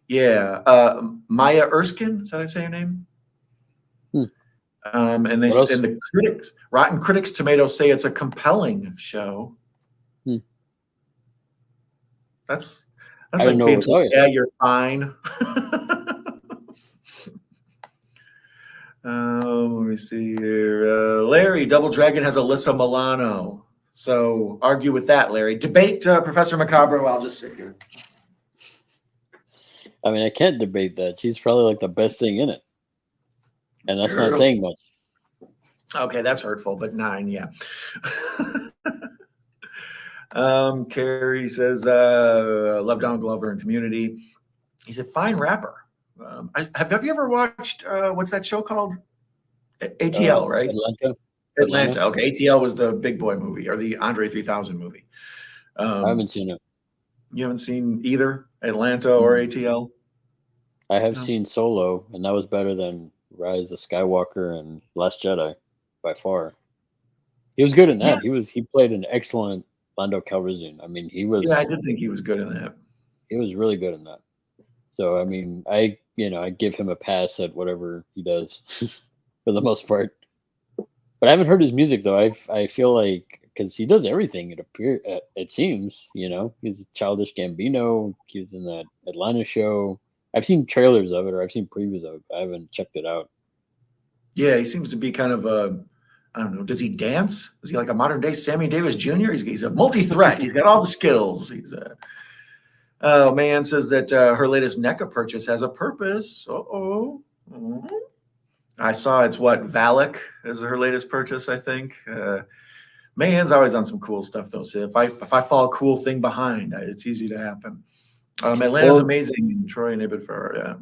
Yeah. Maya Erskine. Is that how you say her name? And the critics, Rotten Critics Tomatoes say it's a compelling show. That's like being told, yeah, you're fine. Let me see here. Larry, Double Dragon has Alyssa Milano. So argue with that, Larry. Debate Professor Macabre. I'll just sit here. I mean, I can't debate that. She's probably like the best thing in it, and that's not saying much. Okay, that's hurtful, but 9, yeah. Carrie says, love Donald Glover and Community. He's a fine rapper. Have you ever watched, what's that show called? ATL, right? Atlanta. Okay, ATL was the Big Boy movie or the Andre 3000 movie. I haven't seen it. You haven't seen either Atlanta or ATL? I have seen Solo, and that was better than Rise of Skywalker and Last Jedi by far. He was good in that. Yeah. He played an excellent Lando Calrissian. I mean, he was. Yeah, I did think he was good in that. He was really good in that. So I mean, I give him a pass at whatever he does for the most part. But I haven't heard his music though. I feel like because he does everything. It seems he's Childish Gambino. He was in that Atlanta show. I've seen trailers of it or I've seen previews of it. I haven't checked it out. Yeah, he seems to be kind of a, I don't know. Does he dance? Is he like a modern day Sammy Davis Jr.? He's a multi-threat. He's got all the skills. Oh, man says that her latest NECA purchase has a purpose. I saw it's what Valak is her latest purchase, I think. Mayann's always on some cool stuff though. So if I fall a cool thing behind, it's easy to happen. Atlanta's amazing, and Troy and Ibid for yeah.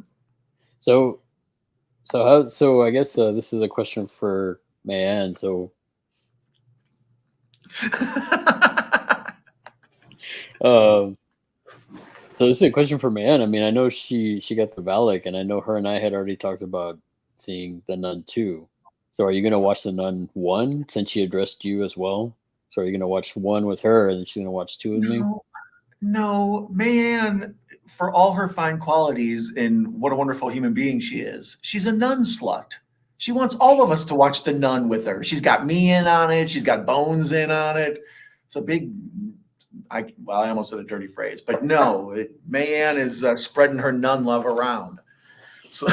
So I guess this is a question for Mayann. So so this is a question for Mayann. I mean, I know she got the Valak, and I know her and I had already talked about seeing The Nun 2. So are you going to watch The Nun 1 since she addressed you as well? So are you going to watch 1 with her and then she's going to watch 2 with me? No, Mayann, for all her fine qualities and what a wonderful human being she is, she's a nun slut. She wants all of us to watch The Nun with her. She's got me in on it. She's got Bones in on it. It's a big, I almost said a dirty phrase, but no, Mayann is spreading her nun love around. So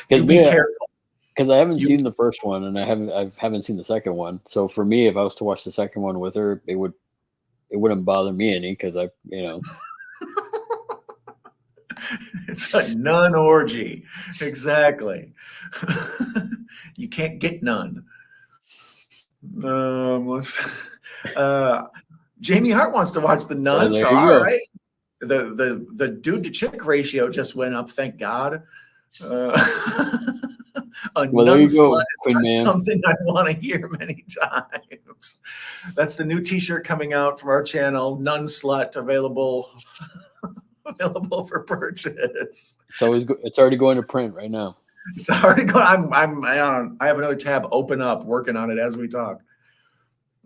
you be careful. Because I haven't seen the first one and I haven't seen the second one. So for me, if I was to watch the second one with her, it wouldn't bother me any because It's a nun orgy. Exactly. You can't get none. Jamie Hart wants to watch The Nun. Well, so all right. The dude to chick ratio just went up, thank God. Well, there you go, Queen Man. Something I want to hear many times. That's the new T-shirt coming out from our channel, Nun Slut, available for purchase. It's already going to print right now. It's already going. I have another tab open up, working on it as we talk.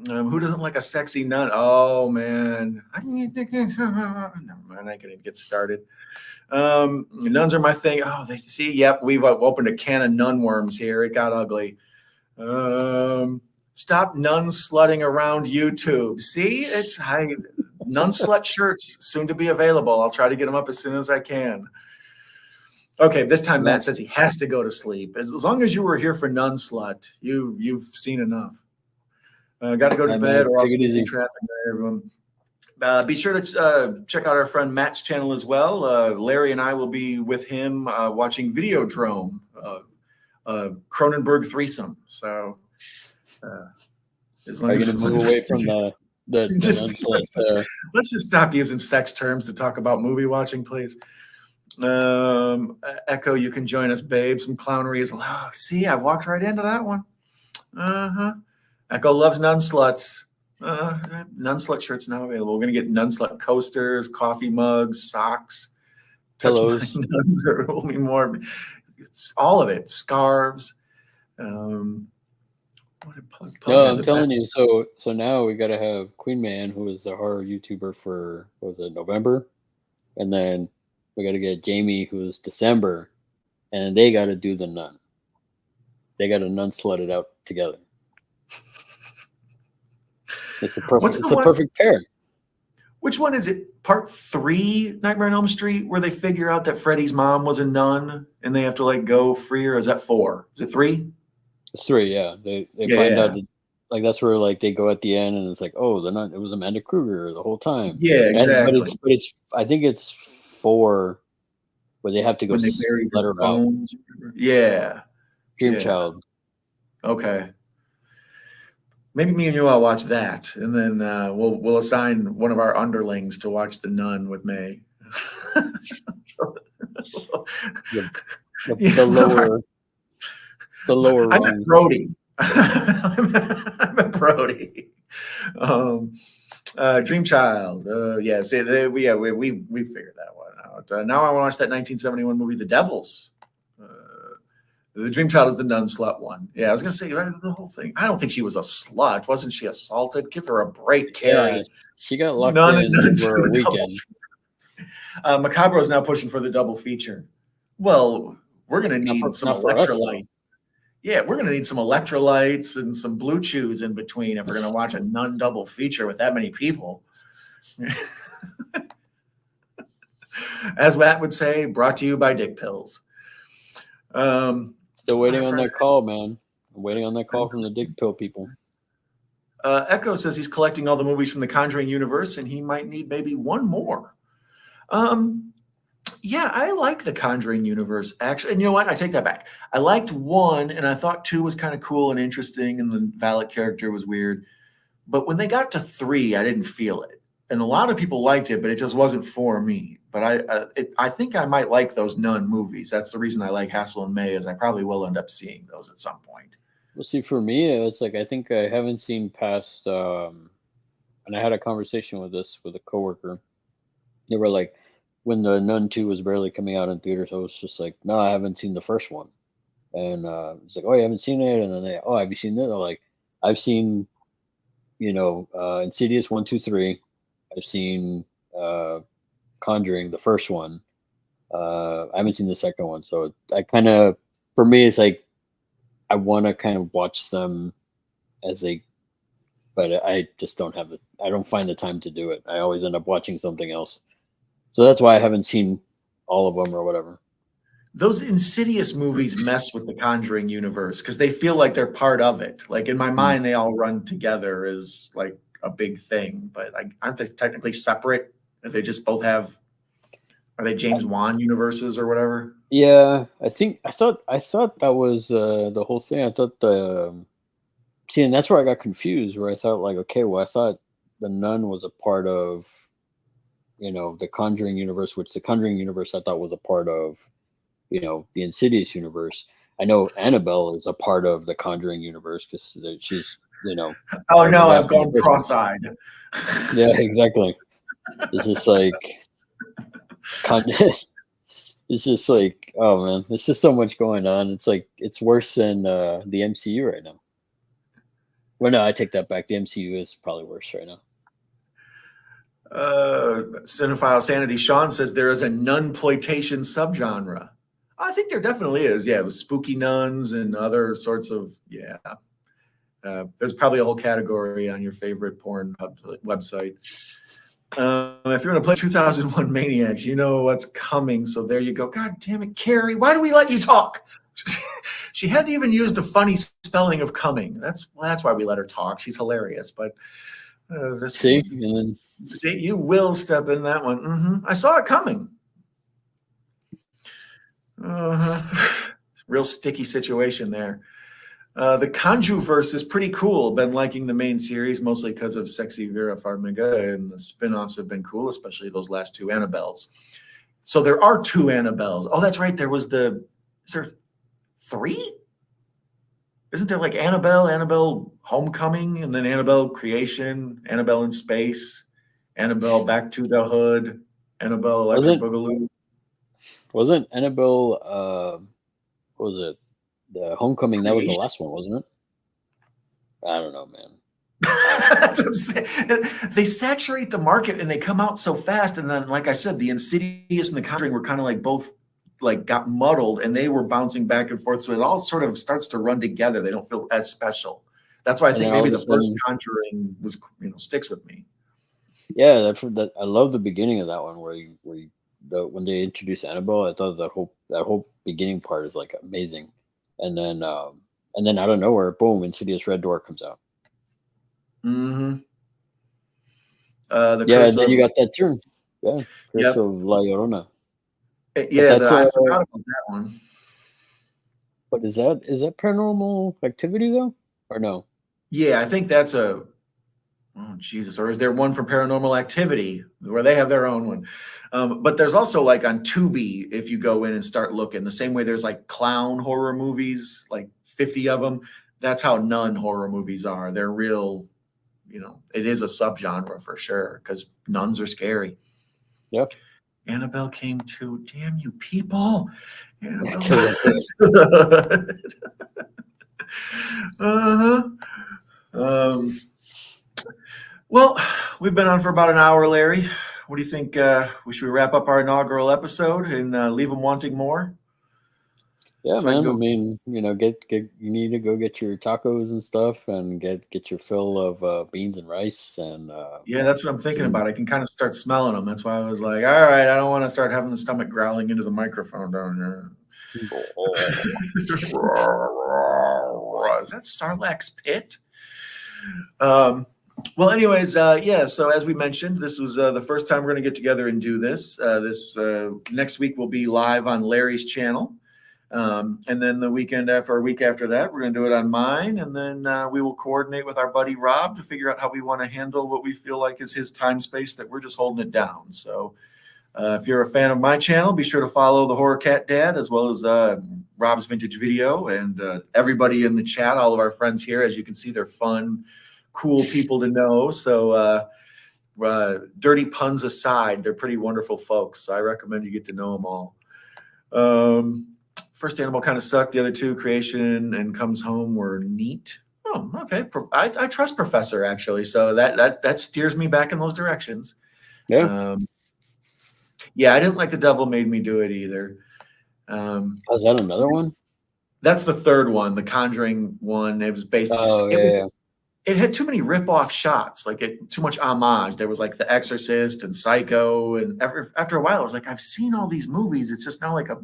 Who doesn't like a sexy nun? Oh man, never mind. I can get started. Nuns are my thing. Oh, they see. Yep, we've opened a can of nun worms here. It got ugly. Stop nun slutting around YouTube. See, it's nun slut shirts soon to be available. I'll try to get them up as soon as I can. Okay, this time Matt says he has to go to sleep. As long as you were here for nun slut, you've seen enough. Got to go to bed, or I'll see traffic there, everyone. Be sure to check out our friend Matt's channel as well. Larry and I will be with him watching Videodrome, Cronenberg threesome. So, as long are you going to move away from let's just stop using sex terms to talk about movie watching, please. Echo, you can join us, babe. Some clownery is allowed. Oh, see, I walked right into that one. Echo loves nun sluts. Nun slut shirts now available. We're going to get nun slut coasters, coffee mugs, socks, pillows. There will be more. All of it. Scarves. I'm telling you. So now we got to have Queen Man, who is the horror YouTuber for, what was it, November? And then we got to get Jamie, who is December. And they got to do the nun. They got to nun slut it out together. It's a perfect pair. Which one is it? Part 3, Nightmare on Elm Street, where they figure out that Freddy's mom was a nun and they have to go free, or is that 4? Is it 3? It's 3, yeah. They find out that like that's where like they go at the end, and it's like, oh, they're not. It was Amanda Kruger the whole time. Yeah, exactly. But it's. I think it's 4 where they have to go When they bury let her her out. bones. Yeah. Dream Yeah. Child. Okay. Maybe me and you all watch that, and then we'll assign one of our underlings to watch The Nun with May. The lower I rung. met Brody. I met Brody. Dream Child. Yeah, see, we figured that one out. Now I want to watch that 1971 movie, The Devils. The Dream Child is the nun slut one. Yeah, I was gonna say the whole thing. I don't think she was a slut. Wasn't she assaulted? Give her a break, Carrie. Yeah, she got locked None in to for a the double weekend. Macabro is now pushing for the double feature. Well, we're gonna need some not for us, electrolyte. Yeah, we're gonna need some electrolytes and some blue chews in between if we're gonna watch a nun double feature with that many people. As Matt would say, brought to you by Dick Pills. Still waiting on that call, man. I'm waiting on that call from the Dick Pill people. Echo says he's collecting all the movies from the Conjuring universe, and he might need maybe one more. Yeah, I like the Conjuring universe, actually. And you know what? I take that back. I liked 1, and I thought 2 was kind of cool and interesting, and the Valak character was weird. But when they got to 3, I didn't feel it. And a lot of people liked it, but it just wasn't for me. But I think I might like those Nun movies. That's the reason I like Hassel and May, is I probably will end up seeing those at some point. Well, see, for me, it's like I think I haven't seen past. And I had a conversation with a coworker. They were like, when the Nun 2 was barely coming out in theaters, I was just like, no, I haven't seen the first one. And it's like, oh, you haven't seen it? And then they, oh, have you seen it? They're like, I've seen, Insidious 1, 2, 3. I've seen Conjuring, the first one. I haven't seen the second one. So I kind of, for me, it's like, I want to kind of watch them but I just don't have I don't find the time to do it. I always end up watching something else. So that's why I haven't seen all of them or whatever. Those Insidious movies mess with the Conjuring universe because they feel like they're part of it. Like in my mind, they all run together as like a big thing, but aren't they technically separate? If they just both are they James Wan universes or whatever? Yeah, I thought that was the whole thing. I thought and that's where I got confused. Where I thought like, okay, well, I thought the Nun was a part of, the Conjuring universe, which the Conjuring universe I thought was a part of, the Insidious universe. I know Annabelle is a part of the Conjuring universe because she's, Oh no, I've gone cross-eyed. Yeah, exactly. It's just like, it's just like, oh man, there's just so much going on. It's like it's worse than the MCU right now. Well, no, I take that back. The MCU is probably worse right now. Cinephile Sanity Sean says there is a nunploitation subgenre. I think there definitely is. Yeah, with spooky nuns and other sorts of there's probably a whole category on your favorite porn website. If you're going to play 2001 Maniacs, you know what's coming. So there you go. God damn it, Carrie. Why do we let you talk? She hadn't even used a funny spelling of coming. That's why we let her talk. She's hilarious. But see, you will step in that one. Mm-hmm. I saw it coming. Real sticky situation there. The Conjuverse is pretty cool. Been liking the main series mostly because of Sexy Vera Farmiga, and the spin-offs have been cool, especially those last 2 Annabelles. So there are 2 Annabelles. Oh, that's right. Is there 3? Isn't there like Annabelle Homecoming, and then Annabelle Creation, Annabelle in Space, Annabelle Back to the Hood, Annabelle Electric Boogaloo? Wasn't Annabelle, what was it? The Homecoming, that was the last one, wasn't it? I don't know, man. That's what I'm saying. They saturate the market and they come out so fast. And then, like I said, the Insidious and the Conjuring were kind of like both like got muddled, and they were bouncing back and forth. So it all sort of starts to run together. They don't feel as special. That's why I think maybe the first Conjuring was, sticks with me. Yeah, that I love the beginning of that one where when they introduced Annabelle. I thought that whole beginning part is like amazing. And then out of nowhere, boom, Insidious Red Door comes out. Mm-hmm. The Yeah, Curse and then of you got that turn. Yeah, Curse Yep. of La Llorona. But Yeah, that's I forgot about that one. but is that Paranormal Activity though, or no? Yeah, I think that's a oh Jesus, or is there one from Paranormal Activity where they have their own one? But there's also like on Tubi, if you go in and start looking, the same way there's like clown horror movies, like 50 of them. That's how nun horror movies are. They're real, it is a subgenre for sure because nuns are scary. Yeah. Annabelle came too. Damn you people. Annabelle. Terrific. uh-huh. Um, well, we've been on for about an hour, Larry. What do you think? We should wrap up our inaugural episode and leave them wanting more? Yeah, So I can man. I go. mean, get you need to go get your tacos and stuff, and get your fill of beans and rice, and Yeah, that's what I'm thinking some. about. I can kind of start smelling them. That's why I was like, all right, I don't want to start having the stomach growling into the microphone down there. Is that Sarlacc's pit? Well, anyways, yeah. So as we mentioned, this was the first time we're going to get together and do this. This next week will be live on Larry's channel, and then the weekend after, or a week after that, we're going to do it on mine, and then we will coordinate with our buddy Rob to figure out how we want to handle what we feel like is his time space that we're just holding it down. So. If you're a fan of my channel, be sure to follow the Horror Cat Dad as well as Rob's Vintage Video and everybody in the chat, all of our friends here. As you can see, they're fun, cool people to know. So dirty puns aside, they're pretty wonderful folks. So I recommend you get to know them all. First Animal kind of sucked. The other two, Creation and Comes Home, were neat. Oh, okay. I trust Professor, actually. So that steers me back in those directions. Yeah. Yeah, I didn't like The Devil Made Me Do It either. Is that another one? That's the third one, the Conjuring one. It was based. Oh It was. yeah. It had too many rip-off shots, like too much homage. There was like The Exorcist and Psycho, and after a while, I was like, I've seen all these movies. It's just now like a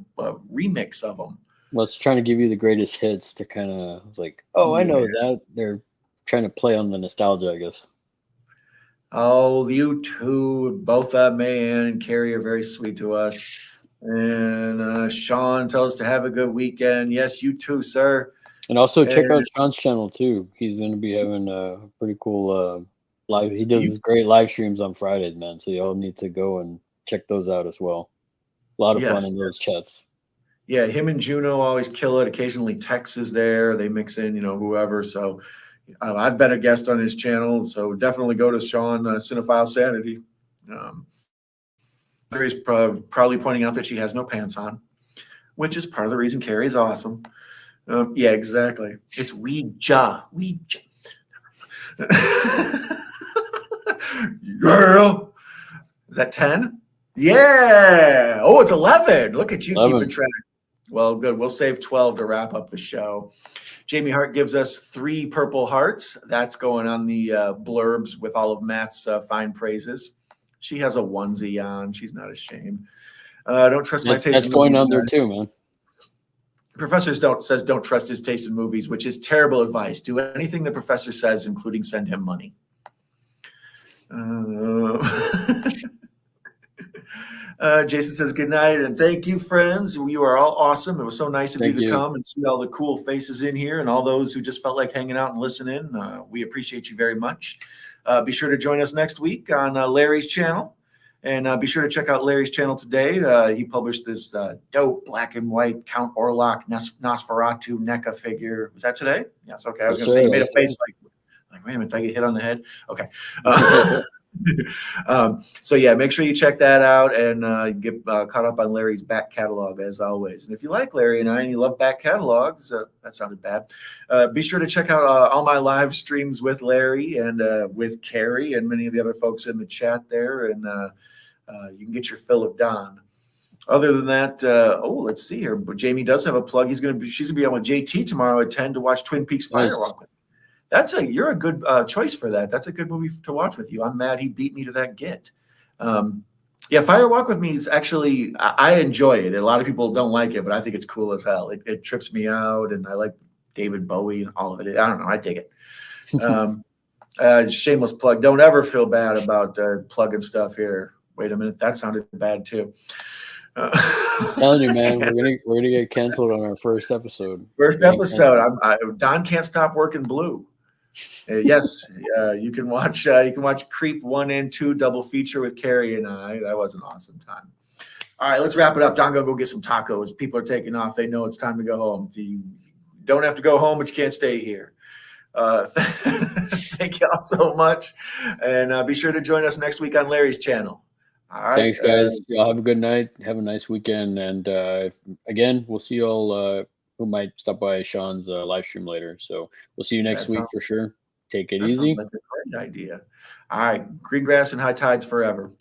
remix of them. Well, it's trying to give you the greatest hits to kind of. It's like, oh, I know Yeah. that they're trying to play on the nostalgia, I guess. Oh, you two, both May Ann and Carrie are very sweet to us. And Sean tells us to have a good weekend. Yes, you too, sir. And also check And out Sean's channel too. He's going to be having a pretty cool live. He does great live streams on Fridays, man. So y'all need to go and check those out as well. A lot of fun yes. in those chats. Yeah, him and Juno always kill it. Occasionally Tex is there. They mix in, whoever. So I've been a guest on his channel. So definitely go to Sean Cinephile Sanity. Carrie's probably pointing out that she has no pants on, which is part of the reason Carrie's awesome. Yeah, exactly. It's Ouija. Girl. Is that 10? Yeah. Oh, it's 11. Look at you 11. keeping track. Well, good. We'll save 12 to wrap up the show. Jamie Hart gives us 3 purple hearts. That's going on the blurbs with all of Matt's fine praises. She has a onesie on. She's not ashamed. Don't trust my taste. That's going on there too, man. Professor says don't trust his taste in movies, which is terrible advice. Do anything the professor says, including send him money. Jason says good night and thank you, friends. You are all awesome. It was so nice of you to come and see all the cool faces in here and all those who just felt like hanging out and listening. We appreciate you very much. Be sure to join us next week on Larry's channel. And be sure to check out Larry's channel today. He published this dope black and white Count Orlok Nosferatu NECA figure. Was that today? Yes. Okay. I was going to say, you made a face like, wait a minute, did I get hit on the head? Okay. So yeah, make sure you check that out and get caught up on Larry's back catalog as always. And if you like Larry and I and you love back catalogs, that sounded bad. Be sure to check out all my live streams with Larry and with Carrie and many of the other folks in the chat there. And you can get your fill of Don. Other than that, let's see here. But Jamie does have a plug. She's gonna be on with JT tomorrow at 10 to watch Twin Peaks Firewalk with me. You're a good choice for that. That's a good movie to watch with you. I'm mad he beat me to that get. Yeah, Fire Walk with Me is actually, I enjoy it. A lot of people don't like it, but I think it's cool as hell. It trips me out, and I like David Bowie and all of it. I don't know. I dig it. Shameless plug. Don't ever feel bad about plugging stuff here. Wait a minute, that sounded bad too. I'm telling you, man, we're gonna get canceled on our first episode. First episode. Don can't stop working blue. Yes, you can watch Creep 1 and 2 double feature with Carrie and I. That was an awesome time. All right, let's wrap it up. Don, go get some tacos. People are taking off. They know it's time to go home. You don't have to go home, but you can't stay here. Thank y'all so much, and be sure to join us next week on Larry's channel. All right, thanks, guys. Y'all have a good night. Have a nice weekend, and again, we'll see y'all who might stop by Sean's live stream later. So we'll see you next week for sure. Take it easy. Sounds like a great idea. All right, green grass and high tides forever.